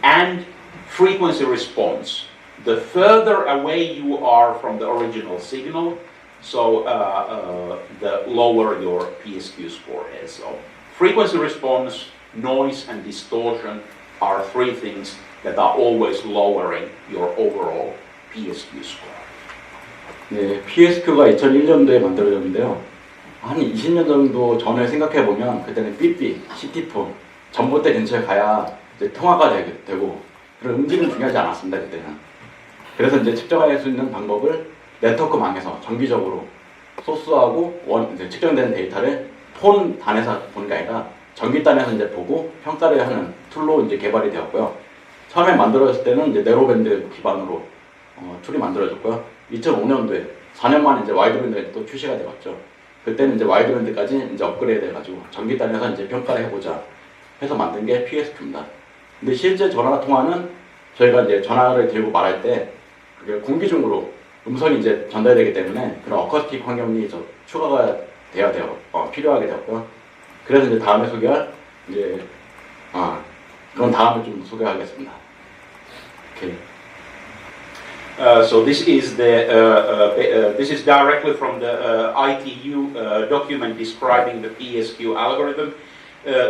And frequency response. The further away you are from the original signal, so the lower your PSQ score is. So frequency response, noise, and distortion are 3 things that are always lowering your overall PSQ score. 네, PSQ가 2001년도에 만들어졌는데요. 한 20년 정도 전에 생각해 보면 그때는 삐삐, CT4, 전봇대 근처에 가야 이제 통화가 되고 그런 음질은 중요하지 않았습니다 그때는. 그래서 이제 측정할 수 있는 방법을 네트워크망에서 정기적으로 소스하고 이제 측정된 데이터를 폰 단에서 보는 게 아니라 전기단에서 이제 보고 평가를 하는 툴로 이제 개발이 되었고요. 처음에 만들어졌을 때는 이제 네로밴드 기반으로 툴이 만들어졌고요. 2005년도에 4년 만에 이제 와이드밴드가 또 출시가 되었죠. 그때는 이제 와이드밴드까지 이제 업그레이드 해가지고 전기단에서 이제 평가를 해보자 해서 만든 게 PSQ입니다. 근데 실제 전화 통화는 저희가 이제 전화를 들고 말할 때 그게 공기중으로 음성이 이제 전달되기 때문에 그런 어쿠스틱 환경이 추가가 필요하게 되었고요. 그래서 이제 다음에 소개할 이제 그건 다음에 좀 소개하겠습니다. 오케이. So this is this is directly from the ITU document describing the PSQ algorithm.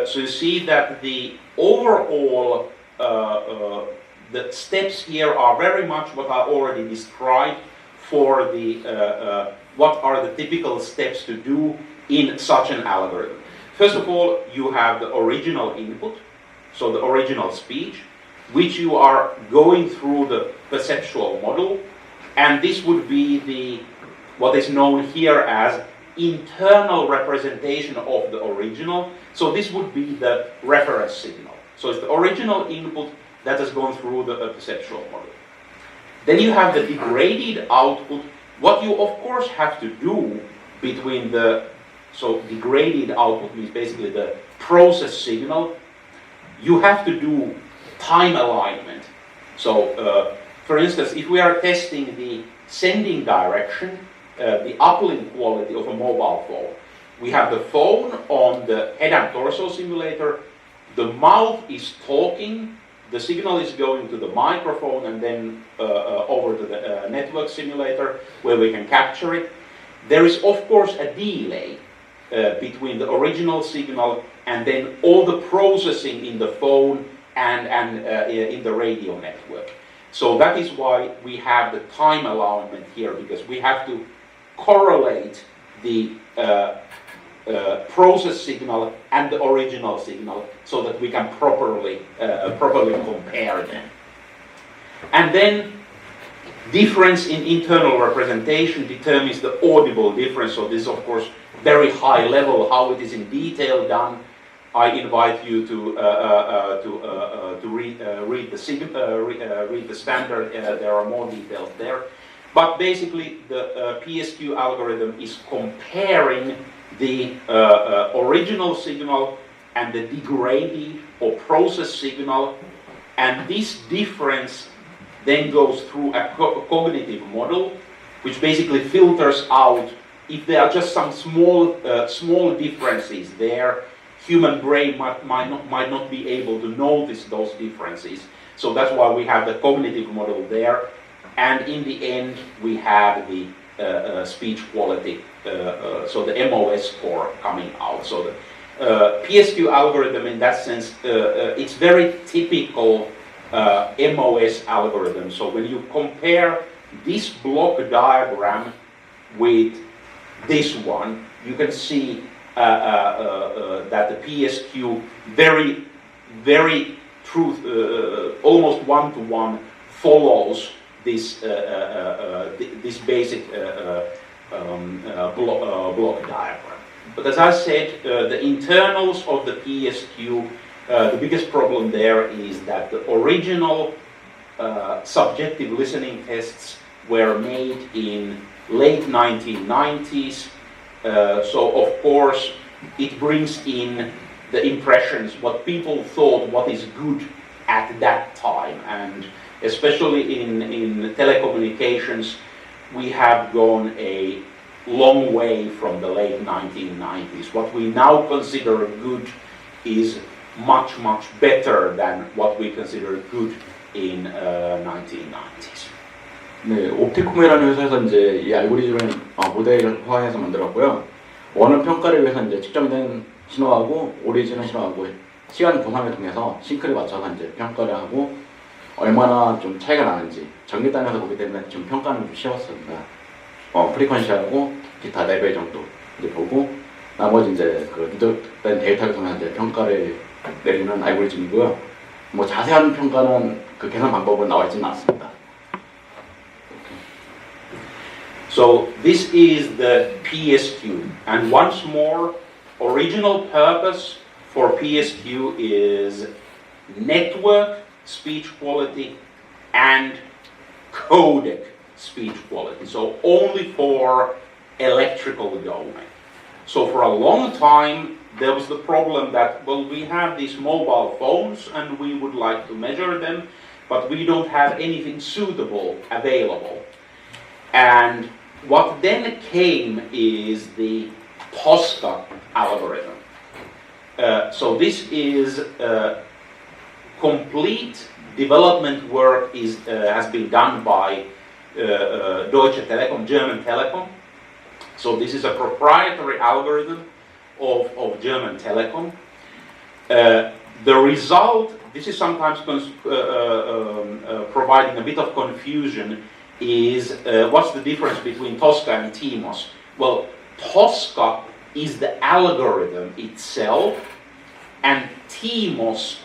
So you see that the overall the steps here are very much what I already described for the what are the typical steps to do in such an algorithm. First of all, you have the original input, so the original speech, which you are going through the perceptual model, and this would be the what is known here as internal representation of the original. So this would be the reference signal. So it's the original input that has gone through the perceptual model. Then you have the degraded output. What you of course have to do between so degraded output means basically the process signal. You have to do time alignment. So for instance, if we are testing the sending direction, the uplink quality of a mobile phone, we have the phone on the head and torso simulator, the mouth is talking, the signal is going to the microphone and then over to the network simulator where we can capture it. There is of course a delay between the original signal and then all the processing in the phone and in the radio network. So that is why we have the time alignment here, because we have to correlate the process signal and the original signal so that we can properly compare them. And then difference in internal representation determines the audible difference. So this is of course very high level. How it is in detail done, I invite you to read the standard. There are more details there. But basically, the PSQ algorithm is comparing the original signal and the degraded or processed signal, and this difference then goes through a cognitive model, which basically filters out if there are just some small differences there. Human brain might not be able to notice those differences. So that's why we have the cognitive model there, and in the end we have the speech quality, so the MOS score coming out. So the PSQ algorithm, in that sense, it's very typical MOS algorithm. So when you compare this block diagram with this one, you can see that the PSQ very almost one-to-one follows this this basic block diagram. But as I said, the internals of the PSQ, the biggest problem there is that the original subjective listening tests were made in late 1990s. So of course it brings in the impressions, what people thought what is good at that time, and especially in telecommunications we have gone a long way from the late 1990s. What we now consider good is much better than what we consider good in 1990s. 네, 옵티콤이라는 회사에서 이제 이 알고리즘을 모델화해서 만들었고요. 원은 평가를 위해서 이제 측정된 신호하고 오리지널 신호하고 시간 보상을 통해서 싱크를 맞춰서 이제 평가를 하고 얼마나 좀 차이가 나는지 전기단에서 보기 때문에 좀 평가는 좀 쉬웠습니다. 프리퀀시하고 기타 레벨 정도 이제 보고 나머지 이제 그 누적된 데이터를 통해서 이제 평가를 내리는 알고리즘이고요. 뭐 자세한 평가는 그 계산 방법은 나와 있지는 않습니다. So this is the PSQ, and once more, original purpose for PSQ is network speech quality and codec speech quality, so only for electrical domain. So for a long time there was the problem that, well, we have these mobile phones and we would like to measure them, but we don't have anything suitable available. And what then came is the POLQA algorithm. So this is complete development work has been done by Deutsche Telekom, German Telekom. So this is a proprietary algorithm of German Telekom. The result, this is sometimes providing a bit of confusion, is what's the difference between TOSCA and TMOS? Well, TOSCA is the algorithm itself, and TMOS,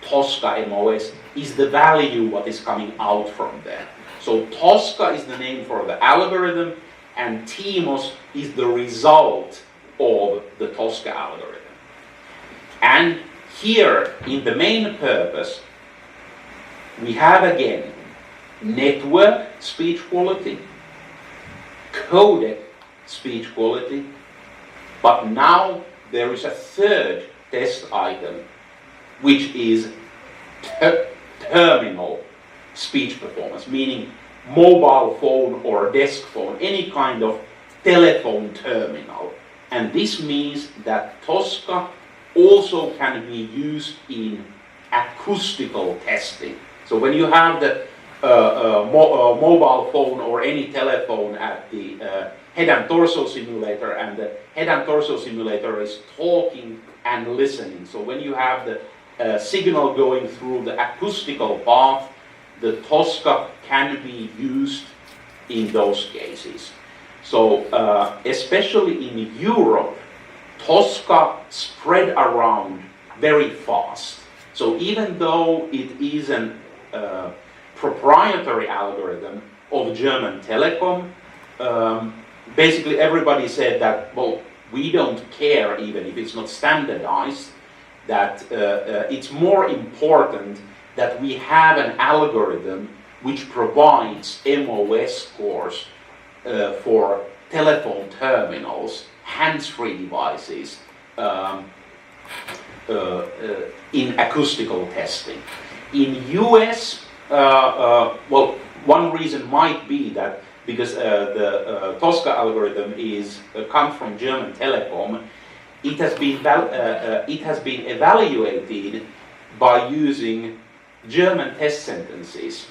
TOSCA MOS, is the value what is coming out from there. So TOSCA is the name for the algorithm, and TMOS is the result of the TOSCA algorithm. And here, in the main purpose, we have again network speech quality, codec speech quality, but now there is a third test item, which is terminal speech performance, meaning mobile phone or desk phone, any kind of telephone terminal. And this means that TOSCA also can be used in acoustical testing. So when you have the mobile phone or any telephone at the head and torso simulator, and the head and torso simulator is talking and listening. So when you have the signal going through the acoustical path, the TOSCA can be used in those cases. So especially in Europe, TOSCA spread around very fast. So even though it is an proprietary algorithm of German Telekom, basically everybody said that, well, we don't care even if it's not standardized, that it's more important that we have an algorithm which provides MOS scores for telephone terminals, hands-free devices, in acoustical testing. In US, well, one reason might be that because the Psq algorithm comes from German Telecom, it has been evaluated by using German test sentences,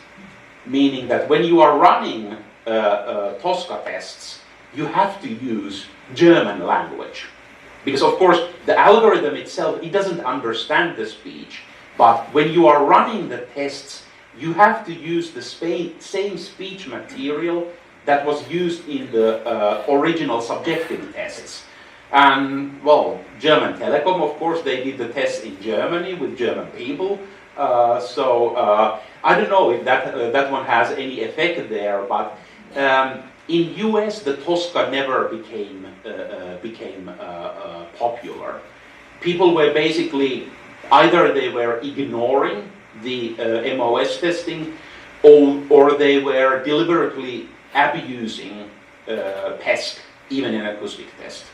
meaning that when you are running Psq tests, you have to use German language. Because of course, the algorithm itself, it doesn't understand the speech, but when you are running the tests, you have to use the same speech material that was used in the original subjective tests. And, well, German Telecom, of course, they did the tests in Germany with German people. So I don't know if that one has any effect there, but in US, the Psq never became popular. People were basically, either they were ignoring the MOS testing, or they were deliberately abusing PESQ, even in acoustic test.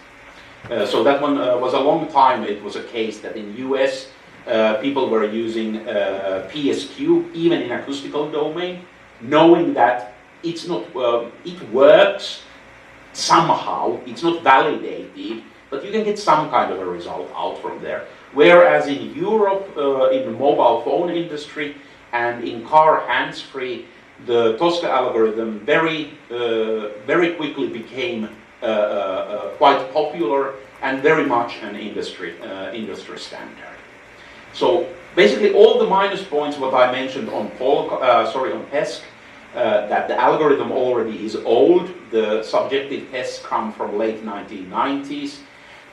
So that one was a long time, it was a case that in US, people were using PESQ, even in acoustical domain, knowing that it's not, it works somehow, it's not validated, but you can get some kind of a result out from there. Whereas in Europe, in the mobile phone industry and in car hands-free, the Psq algorithm very quickly became quite popular and very much an industry standard. So basically, all the minus points what I mentioned on PESQ, that the algorithm already is old. The subjective tests come from late 1990s,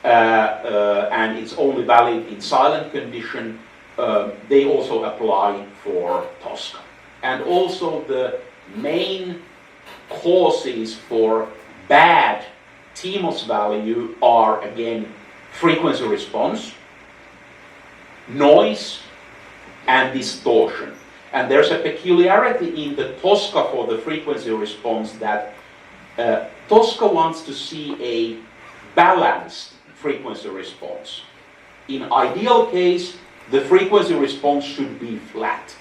and it's only valid in silent condition. They also apply for Psq. And also the main causes for bad TMOS value are, again, frequency response, noise, and distortion. And there's a peculiarity in the Psq for the frequency response that Psq wants to see a balanced frequency response. In ideal case, the frequency response should be flat.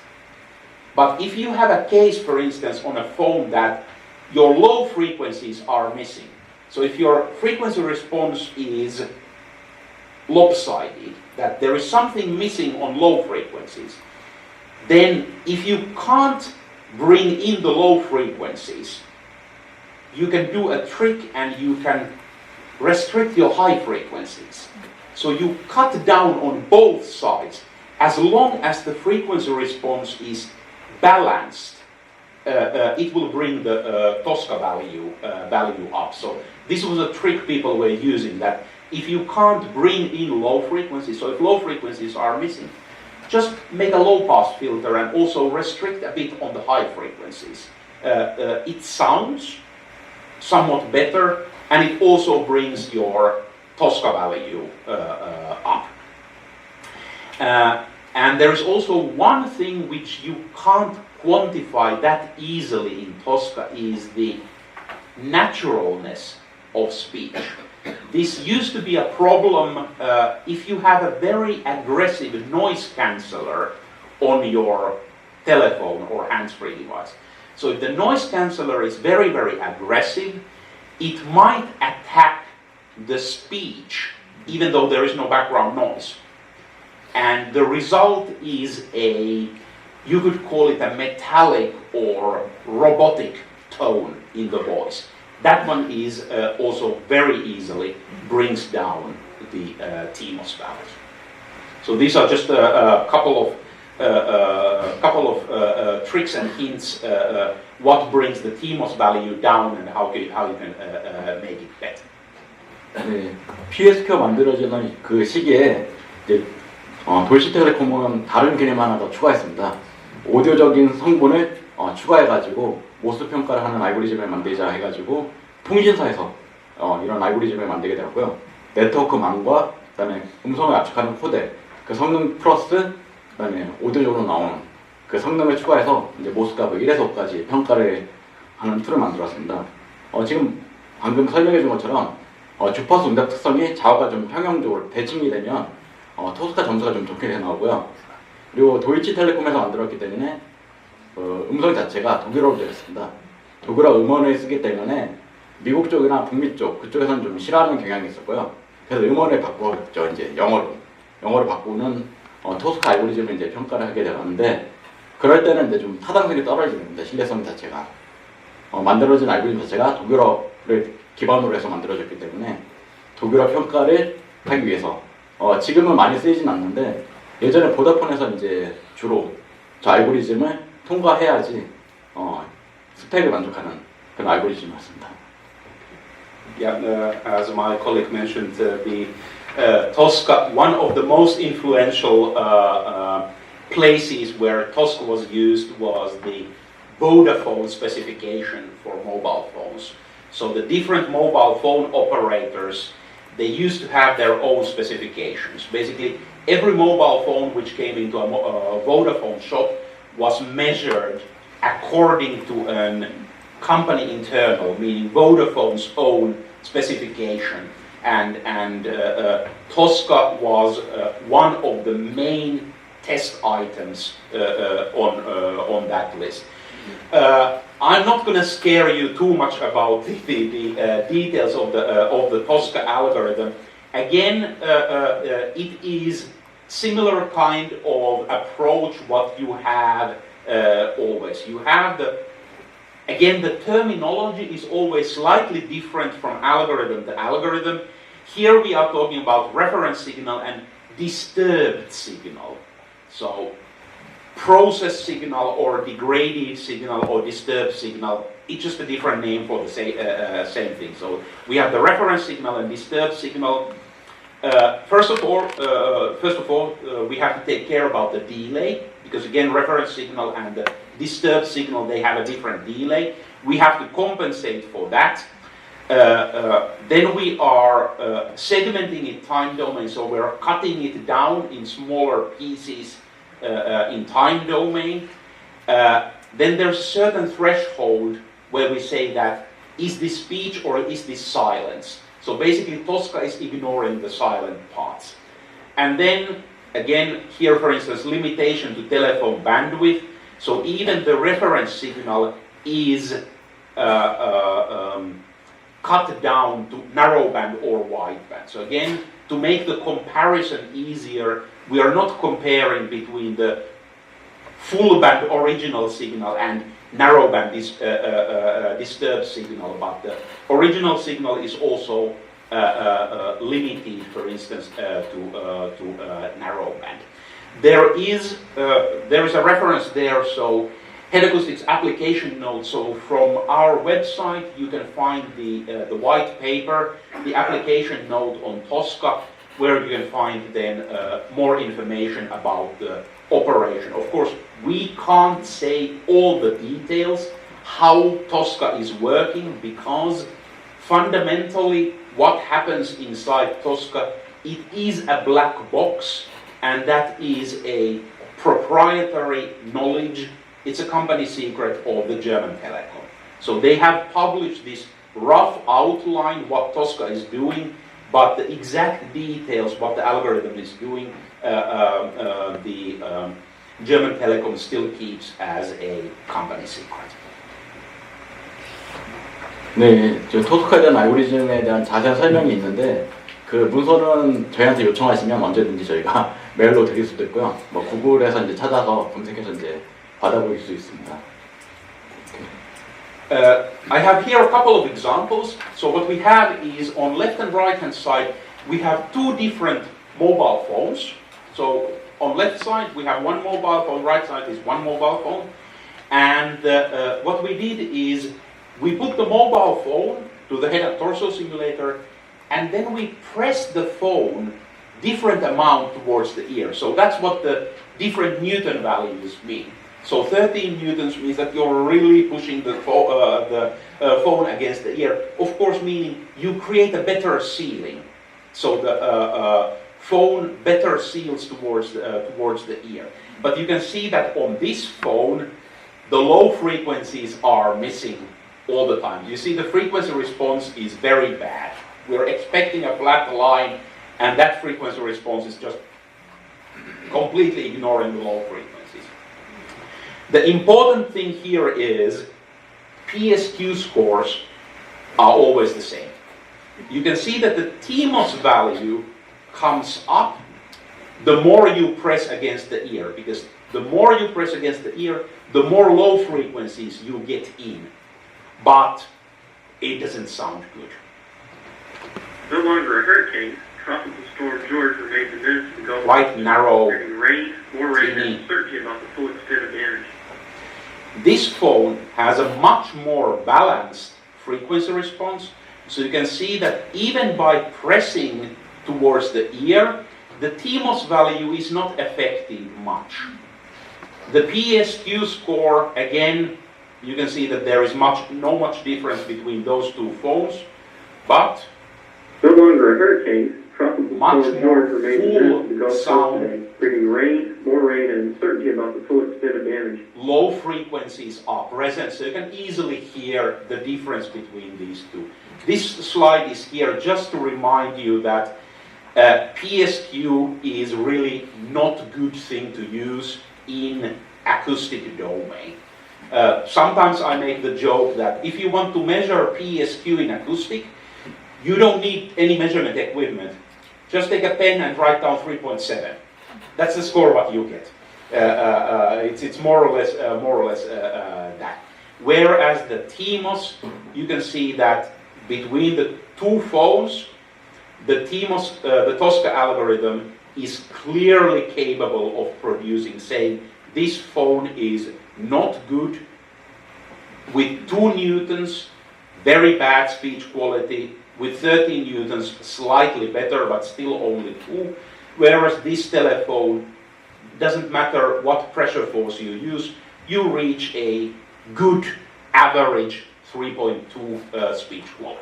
But if you have a case, for instance, on a phone that your low frequencies are missing, so if your frequency response is lopsided, that there is something missing on low frequencies, then if you can't bring in the low frequencies, you can do a trick and you can restrict your high frequencies. So you cut down on both sides. As long as the frequency response is balanced, it will bring the Psq value up. So this was a trick people were using, that if you can't bring in low frequencies, so if low frequencies are missing, just make a low pass filter and also restrict a bit on the high frequencies. It sounds somewhat better, and it also brings your Psq value up. And there is also one thing which you can't quantify that easily in Psq, is the naturalness of speech. This used to be a problem if you have a very aggressive noise canceller on your telephone or hands-free device. So if the noise canceller is very, very aggressive, it might attack the speech even though there is no background noise. And the result is you could call it a metallic or robotic tone in the voice. That one is also very easily brings down the TMOS values. So these are just a couple of tricks and hints what brings the TMOS value down and how you can make it better. 네, PESQ가 만들어지는 그 시기에 이제 도이치텔레콤은 다른 개념 하나 더 추가했습니다. 오디오적인 성분을 추가해가지고 모스 평가를 하는 알고리즘을 만들자 해가지고 통신사에서 이런 알고리즘을 만들게 되었고요. 네트워크망과 그다음에 음성을 압축하는 코덱, 그 성능 플러스 그다음에 오디오적으로 나오는 그 성능을 추가해서 이제 모스 값을 1에서 5까지 평가를 하는 툴을 만들었습니다. 지금 방금 설명해 준 것처럼 주파수 응답 특성이 좌우가 좀 평형적으로 대칭이 되면 토스카 점수가 좀 좋게 나오고요. 그리고 도이치텔레콤에서 만들었기 때문에 음성 자체가 독일어로 되어 있습니다. 독일어 음원을 쓰기 때문에 미국 쪽이나 북미 쪽 그쪽에서는 좀 싫어하는 경향이 있었고요. 그래서 음원을 바꾸었죠. 이제 영어로 바꾸는 토스카 알고리즘을 이제 평가를 하게 되었는데, 그럴 때는 이제 좀 타당성이 떨어지는 겁니다. 신뢰성 자체가 만들어진 알고리즘 자체가 독일어를 기반으로 해서 만들어졌기 때문에 독일어 평가를 하기 위해서 지금은 많이 쓰이진 않는데, 예전에 보다폰에서 이제 주로 저 알고리즘을 통과해야지 스펙을 만족하는 그런 알고리즘이었습니다. Yeah, as my colleague mentioned, the Tosca, one of the most influential places where Tosca was used was the Vodafone specification for mobile phones. So the different mobile phone operators, they used to have their own specifications. Basically, every mobile phone which came into a Vodafone shop was measured according to a company internal, meaning Vodafone's own specification. And Tosca was one of the main test items on that list. I'm not going to scare you too much about the details of the Psq algorithm. Again, it is similar kind of approach what you have always. You have the terminology is always slightly different from algorithm to algorithm. Here we are talking about reference signal and disturbed signal. So process signal or degraded signal or disturbed signal, it's just a different name for the same thing. So we have the reference signal and disturbed signal. First of all, we have to take care about the delay, because again, reference signal and the disturbed signal, they have a different delay. We have to compensate for that. Then we are segmenting it time domain, so we're cutting it down in smaller pieces in time domain. Then there's a certain threshold where we say that, is this speech or is this silence? So basically Tosca is ignoring the silent parts. And then again, here for instance, limitation to telephone bandwidth. So even the reference signal is cut down to narrowband or wideband. So again, to make the comparison easier, we are not comparing between the full band original signal and narrowband disturbed signal, but the original signal is also limited, for instance, to narrowband. There is a reference there, so head acoustics application note. So from our website, you can find the white paper, the application note on Tosca, where you can find then more information about the operation. Of course, we can't say all the details how Tosca is working, because fundamentally what happens inside Tosca, it is a black box, and that is a proprietary knowledge. It's a company secret of the German Telecom. So they have published this rough outline what Tosca is doing, but the exact details what the algorithm is doing, the German Telecom still keeps as a company secret. 네, 저 토스카에 대한 알고리즘에 대한 자세한 설명이 있는데, 그 문서는 저희한테 요청하시면 언제든지 저희가 메일로 드릴 수도 있고요. 뭐 구글에서 이제 찾아서 검색해서 이제 받아보실 수 있습니다. I have here a couple of examples. So what we have is on left and right hand side, we have two different mobile phones. So on left side we have one mobile phone, right side is one mobile phone. And what we did is we put the mobile phone to the head and torso simulator, and then we press the phone different amount towards the ear. So that's what the different Newton values mean. So 13 newtons means that you're really pushing the phone against the ear. Of course, meaning you create a better sealing. So the phone better seals towards the ear. But you can see that on this phone, the low frequencies are missing all the time. You see the frequency response is very bad. We're expecting a flat line, and that frequency response is just completely ignoring the low frequencies. The important thing here is PSQ scores are always the same. You can see that the TMOS value comes up the more you press against the ear, because the more you press against the ear, the more low frequencies you get in. But it doesn't sound good. No longer a hurricane, tropical storm George remains diminished in the Gulf. Quite narrow. Bringing rain, more rain, teeny. and uncertainty about the full extent of damage. This phone has a much more balanced frequency response, so you can see that even by pressing towards the ear, the TMOS value is not affecting much. The PSQ score, again, you can see that there is no much difference between those two phones, but No longer a hurricane, tropical much storm more George remains diminished in the Gulf Coast sound. today, bringing rain, more rain, and uncertainty about the full extent of damage. low frequencies are present, so you can easily hear the difference between these two. This slide is here just to remind you that PSQ is really not a good thing to use in acoustic domain. Sometimes I make the joke that if you want to measure PSQ in acoustic, you don't need any measurement equipment. Just take a pen and write down 3.7. That's the score what you get. It's more or less that. Whereas the TMOS, you can see that between the two phones, the TMOS, the Psq algorithm is clearly capable of producing, saying this phone is not good with 2 newtons, very bad speech quality, with 13 newtons, slightly better, but still only 2. Whereas this telephone, doesn't matter what pressure force you use, you reach a good average 3.2 speech quality.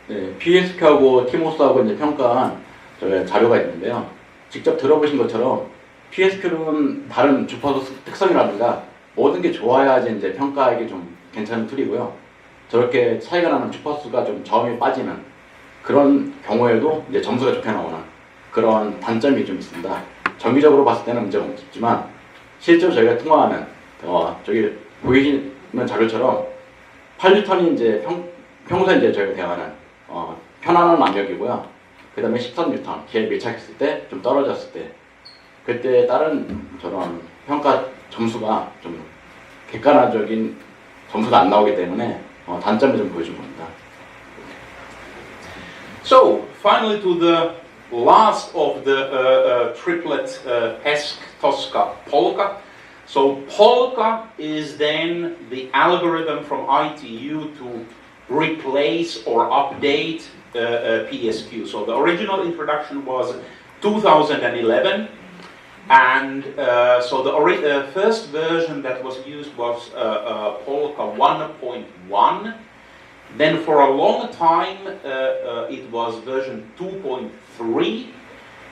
네, PSQ하고 TMOS하고 이제 평가한 저희 자료가 있는데요. 직접 들어보신 것처럼 PSQ는 다른 주파수 특성이라든가 모든 게 좋아야지 이제 평가하기 좀 괜찮은 툴이고요. 저렇게 차이가 나는 주파수가 좀 저음이 빠지는 그런 경우에도 이제 점수가 좋게 나오는 그런 단점이 좀 있습니다. 정기적으로 봤을 때는 문제가 없지만 실제로 저희가 통화하는 저기 보이시는 자료처럼 8뉴턴이 이제 평소에 이제 저희가 대응하는 편안한 압력이고요. 그 다음에 13뉴턴 기에 밀착했을 때 좀 떨어졌을 때 그때 다른 저런 평가 점수가 좀 객관적인 점수가 안 나오기 때문에 단점을 좀 보여준 겁니다. So, finally to the last of the triplet PESQ, TOSCA, POLQA. So POLQA is then the algorithm from ITU to replace or update PSQ. So the original introduction was 2011, and so the first version that was used was POLQA 1.1. Then for a long time it was version 2.3,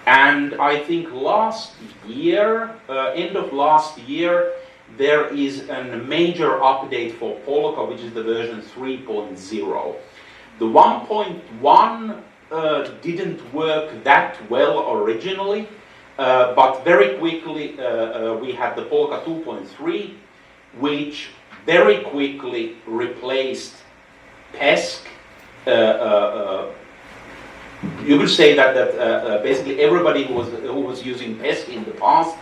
and I think last year, end of last year, there is a major update for POLQA, which is the version 3.0. The 1.1 didn't work that well originally, but very quickly we had the POLQA 2.3, which very quickly replaced PESQ. You could say that basically everybody who was using PESQ in the past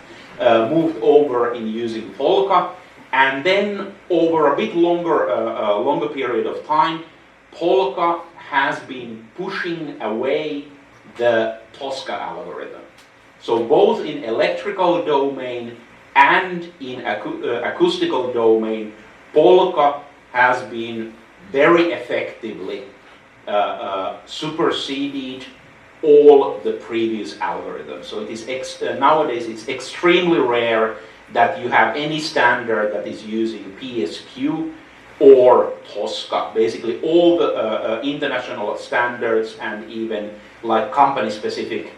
moved over in using POLQA, and then over a bit longer period of time, POLQA has been pushing away the TOSCA algorithm. So both in electrical domain and in acoustical domain, POLQA has been very effectively superseded all the previous algorithms. So it is nowadays it's extremely rare that you have any standard that is using PSQ or TOSCA. Basically all the international standards and even like company-specific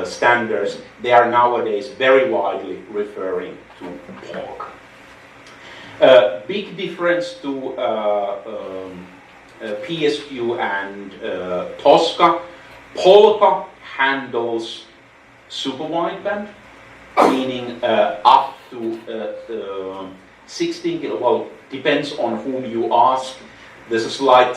standards, they are nowadays very widely referring to POLQA. Big difference to PSQ and TOSCA. POLQA handles super wideband, meaning up to 16 kilo. Well, depends on whom you ask. There's a slight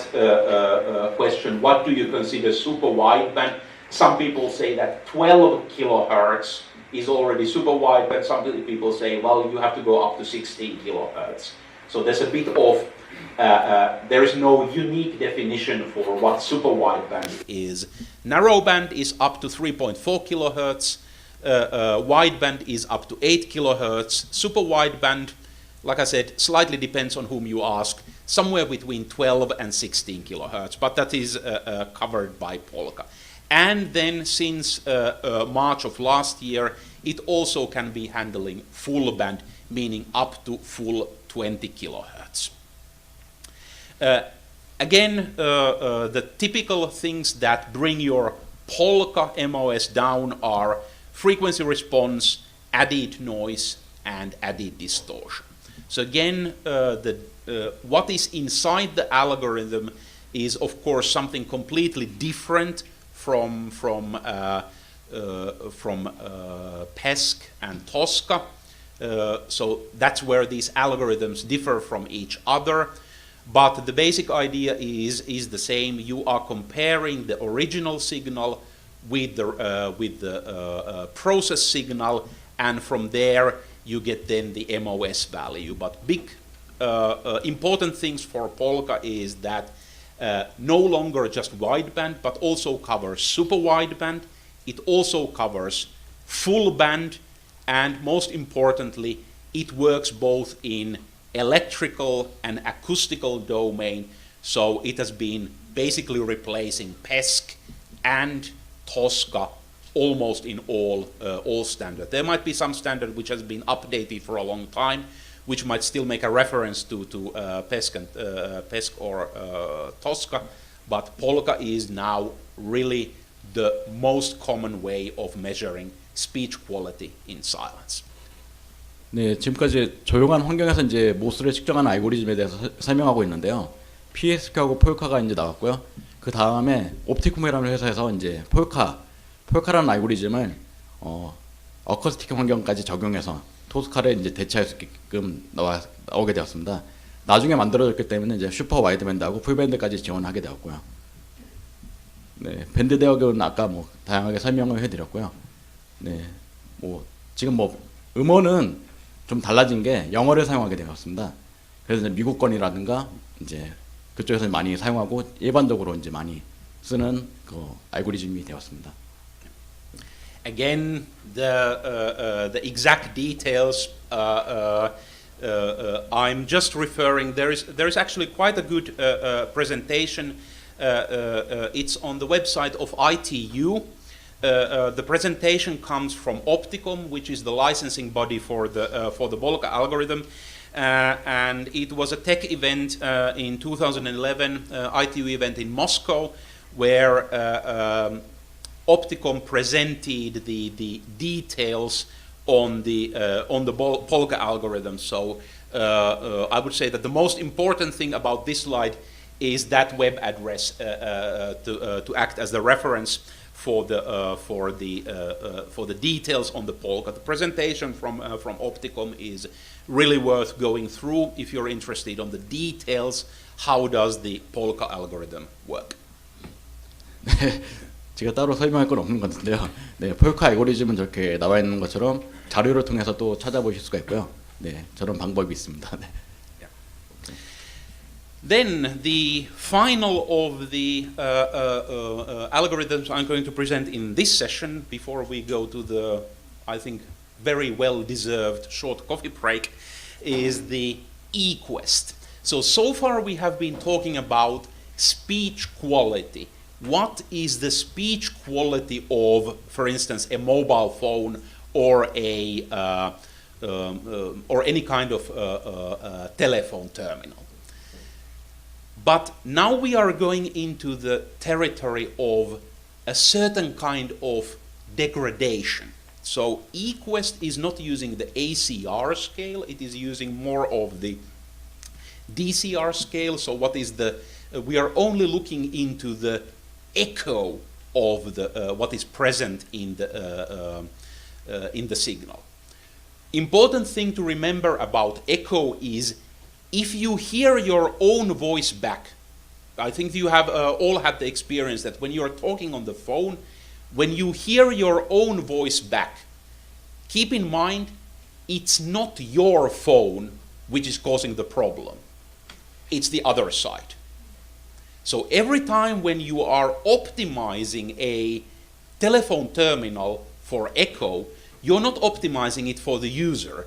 question. What do you consider super wideband? Some people say that 12 kilohertz is already super wideband. Some people say, well, you have to go up to 16 kilohertz. So there's a bit of, there is no unique definition for what super wideband is. Narrowband is up to 3.4 kilohertz. Wideband is up to 8 kilohertz. Super wideband, like I said, slightly depends on whom you ask, somewhere between 12 and 16 kilohertz, but that is covered by POLQA. And then since March of last year, it also can be handling full band, meaning up to full 20 kilohertz. Again, the typical things that bring your POLQA MOS down are frequency response, added noise, and added distortion. So again, what is inside the algorithm is, of course, something completely different from PESQ and TOSCA. So that's where these algorithms differ from each other. But the basic idea is the same. You are comparing the original signal with the process signal, and from there you get then the MOS value. But big important things for POLQA is that no longer just wideband, but also covers super wideband. It also covers full band, and most importantly, it works both in electrical and acoustical domain. So it has been basically replacing PESQ and TOSCA almost in all standard. There might be some standard which has been updated for a long time, which might still make a reference to PESQ or TOSCA, but POLQA is now really the most common way of measuring speech quality in silence. 네, 지금까지 조용한 환경에서 이제 모스를 측정한 알고리즘에 대해서 설명하고 있는데요. PESQ하고 폴카가 이제 나왔고요. 그 다음에 옵티쿰이라는 회사에서 이제 폴카라는 알고리즘을 어쿠스틱 환경까지 적용해서 토스카를 이제 대체할 수 있게끔 나오게 되었습니다. 나중에 만들어졌기 때문에 이제 슈퍼 와이드밴드하고 풀밴드까지 지원하게 되었고요. 네, 밴드 대역은 아까 뭐 다양하게 설명을 해드렸고요. 네, 뭐 지금 뭐 음원은 좀 달라진 게 영어를 사용하게 되었습니다. 그래서 이제 미국권이라든가 이제 그쪽에서 많이 사용하고 일반적으로 이제 많이 쓰는 그 알고리즘이 되었습니다. Again, the exact details I'm just referring. There is actually quite a good presentation. It's on the website of ITU. The presentation comes from Opticom, which is the licensing body for the POLQA algorithm, and it was a tech event in 2011, ITU event in Moscow, where Opticom presented the details on the POLQA algorithm. So I would say that the most important thing about this slide is that web address to act as the reference for the details on the POLQA. The presentation from Opticom is really worth going through if you're interested on the details. How does the POLQA algorithm work? 제가 따로 설명할 건 없는 것 같은데요. 네, 폴카 알고리즘은 저렇게 나와 있는 것처럼 자료를 통해서 또 찾아보실 수가 있고요. 네, 저런 방법이 있습니다. 네. Then the final of the algorithms I'm going to present in this session, before we go to the, I think, very well-deserved short coffee break, is the Equest. So far we have been talking about speech quality. What is the speech quality of, for instance, a mobile phone or or any kind of telephone terminal? But now we are going into the territory of a certain kind of degradation. So Equest is not using the ACR scale, it is using more of the Dcr scale. So what is we are only looking into the echo of the what is present in the signal. Important thing to remember about echo is if you hear your own voice back, I think you have all had the experience that when you're talking on the phone, when you hear your own voice back, keep in mind it's not your phone which is causing the problem. It's the other side. So every time when you are optimizing a telephone terminal for echo, you're not optimizing it for the user,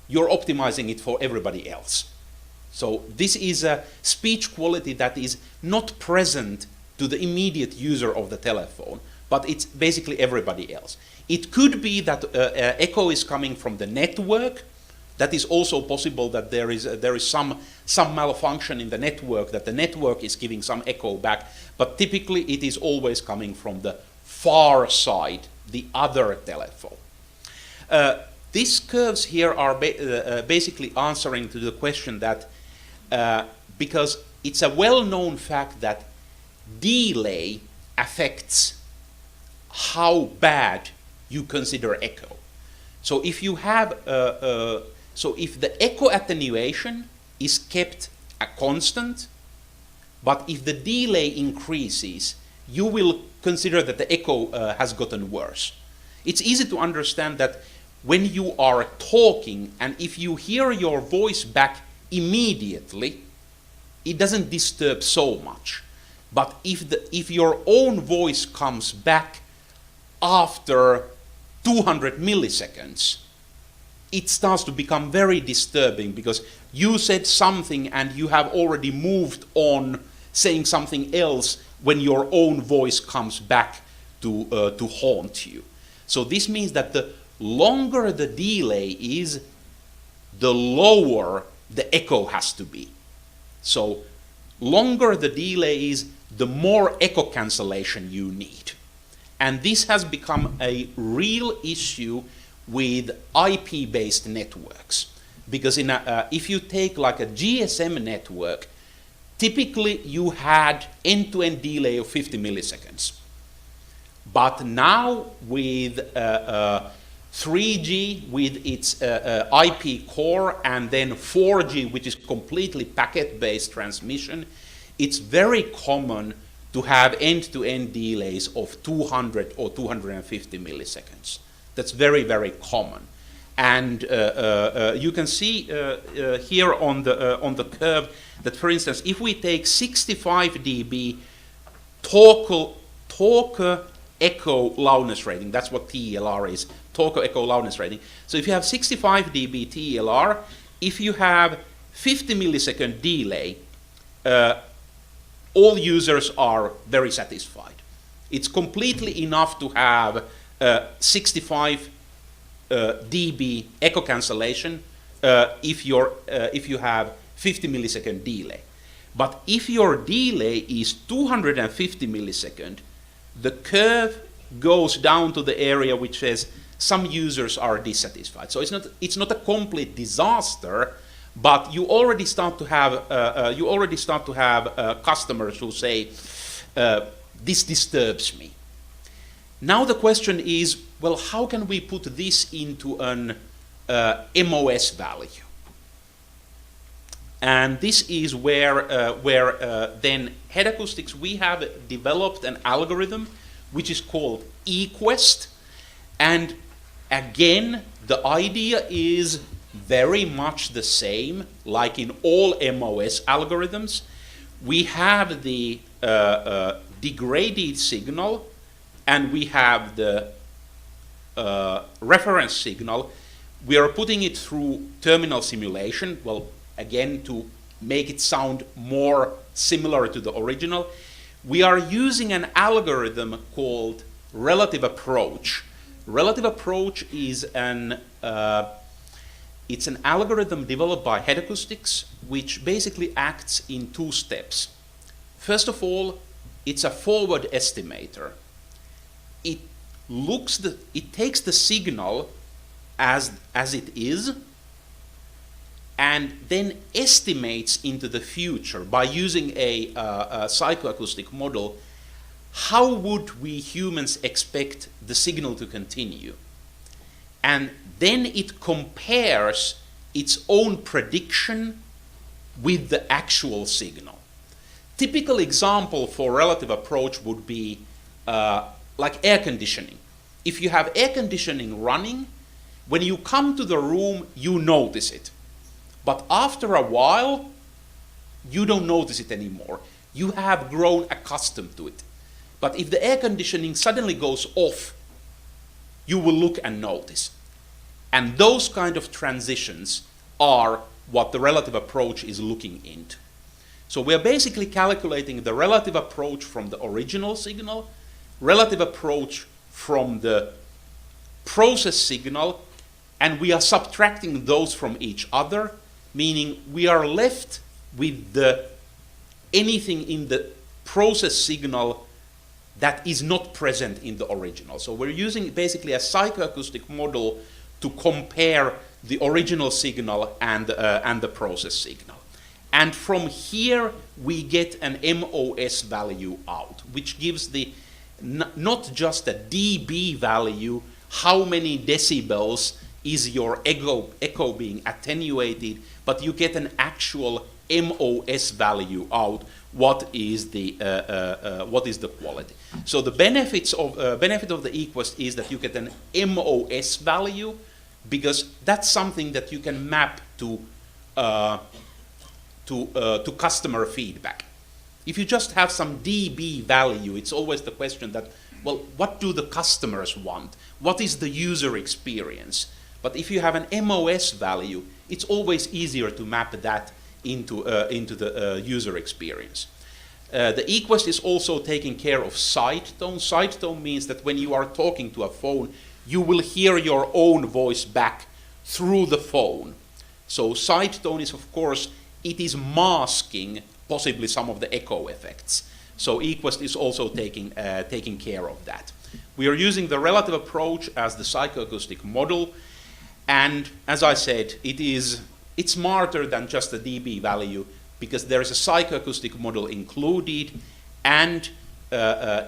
you're optimizing it for everybody else. So this is a speech quality that is not present to the immediate user of the telephone, but it's basically everybody else. It could be that echo is coming from the network. That is also possible that there is some malfunction in the network, that the network is giving some echo back, but typically it is always coming from the far side, the other telephone. These curves here are basically answering to the question that because it's a well-known fact that delay affects how bad you consider echo. So if you have so if the echo attenuation is kept a constant, but if the delay increases, you will consider that the echo has gotten worse. It's easy to understand that when you are talking and if you hear your voice back immediately, it doesn't disturb so much. But if your own voice comes back after 200 milliseconds, it starts to become very disturbing because you said something and you have already moved on saying something else when your own voice comes back to haunt you. So this means that the longer the delay is, the lower the echo has to be. So longer the delay is, the more echo cancellation you need. And this has become a real issue with IP-based networks. Because if you take like a GSM network, typically you had end-to-end delay of 50 milliseconds. But now with 3G with its IP core and then 4G, which is completely packet-based transmission, it's very common to have end-to-end delays of 200 or 250 milliseconds. That's very, very common. And you can see here on the curve that, for instance, if we take 65 dB talker echo loudness rating, that's what TELR is, talker echo loudness rating. So if you have 65 dB TELR, if you have 50 millisecond delay, all users are very satisfied. It's completely enough to have 65 dB echo cancellation if you have 50 millisecond delay. But if your delay is 250 millisecond, the curve goes down to the area which says some users are dissatisfied. So it's not a complete disaster, but you already start to have customers who say this disturbs me. Now the question is, well, how can we put this into an MOS value? And this is where then head acoustics, we have developed an algorithm which is called Equest. And again, the idea is very much the same, like in all MOS algorithms. We have the degraded signal, and we have the reference signal. We are putting it through terminal simulation, well, again, to make it sound more similar to the original. We are using an algorithm called relative approach. Relative approach is it's an algorithm developed by Head Acoustics, which basically acts in two steps. First of all, it's a forward estimator. It takes the signal as it is, and then estimates into the future by using a psychoacoustic model how would we humans expect the signal to continue? And then it compares its own prediction with the actual signal. Typical example for relative approach would be like air conditioning. If you have air conditioning running, when you come to the room, you notice it. But after a while, you don't notice it anymore. You have grown accustomed to it. But if the air conditioning suddenly goes off, you will look and notice. And those kind of transitions are what the relative approach is looking into. So we're basically calculating the relative approach from the original signal, relative approach from the process signal, and we are subtracting those from each other, meaning we are left with anything in the process signal that is not present in the original. So we're using basically a psychoacoustic model to compare the original signal and the process signal. And from here, we get an MOS value out, which gives not just a dB value, how many decibels is your echo being attenuated, but you get an actual MOS value out. What is the quality? So the benefit of the Equest is that you get an MOS value, because that's something that you can map to customer feedback. If you just have some dB value, it's always the question that, well, what do the customers want? What is the user experience? But if you have an MOS value, it's always easier to map that into the user experience. The Equest is also taking care of side tone. Side tone means that when you are talking to a phone, you will hear your own voice back through the phone. So side tone is, of course, it is masking possibly some of the echo effects. So Equest is also taking care of that. We are using the relative approach as the psychoacoustic model, and as I said, it's smarter than just a dB value, because there is a psychoacoustic model included, and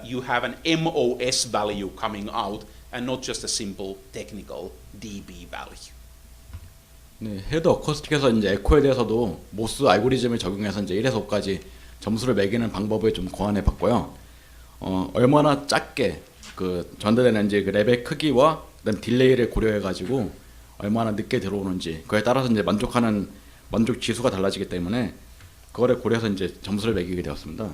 you have an MOS value coming out, and not just a simple technical dB value. 네, 헤드 어쿠스틱에서 이제 에코에 대해서도 모스 알고리즘을 적용해서 이제 1에서 5까지 점수를 매기는 방법을 좀 고안해 봤고요. 얼마나 작게 그 전달되는 이제 그 랩의 크기와 그다음 딜레이를 고려해 가지고 얼마나 늦게 들어오는지 그에 따라서 이제 만족 지수가 달라지기 때문에 그거를 고려해서 이제 점수를 매기게 되었습니다.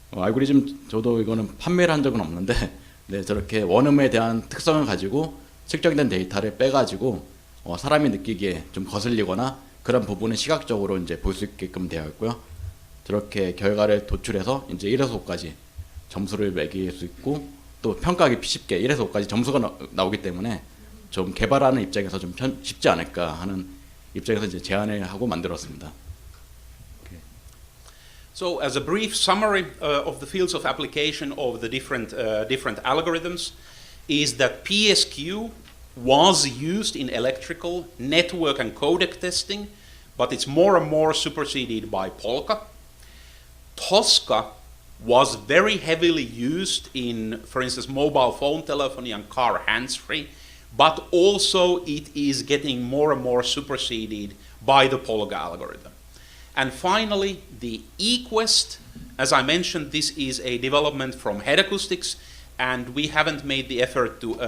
알고리즘 저도 이거는 판매를 한 적은 없는데 네, 저렇게 원음에 대한 특성을 가지고 측정된 데이터를 빼가지고 사람이 느끼기에 좀 거슬리거나 그런 부분은 시각적으로 이제 볼 수 있게끔 되어 있고요. 저렇게 결과를 도출해서 이제 1에서 5까지 점수를 매길 수 있고 또 평가하기 쉽게 1에서 5까지 점수가 나오기 때문에 좀 개발하는 입장에서 좀 쉽지 않을까 하는 입장에서 이제 제안을 하고 만들었습니다. So as a brief summary of the fields of application of the different algorithms is that PESQ was used in electrical, network and codec testing, but it's more and more superseded by POLQA. TOSCA was very heavily used in, for instance, mobile phone telephony and car hands-free, but also it is getting more and more superseded by the POLQA algorithm. And finally, the Equest, as I mentioned, this is a development from Head Acoustics, and we haven't made the effort to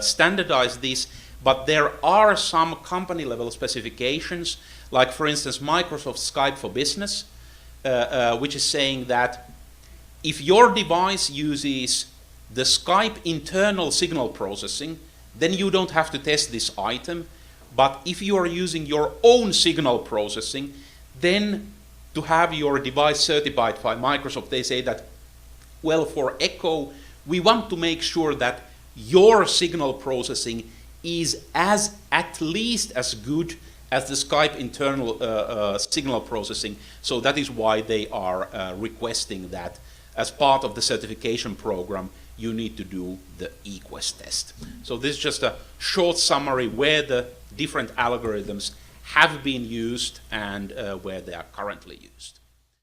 standardize this, but there are some company-level specifications, like for instance, Microsoft Skype for Business, which is saying that if your device uses the Skype internal signal processing, then you don't have to test this item. But if you are using your own signal processing, then to have your device certified by Microsoft, they say that, well, for Echo, we want to make sure that your signal processing is at least as good as the Skype internal signal processing. So that is why they are requesting that as part of the certification program, you need to do the Equest test. So this is just a short summary where the different algorithms have been used and where they are currently used.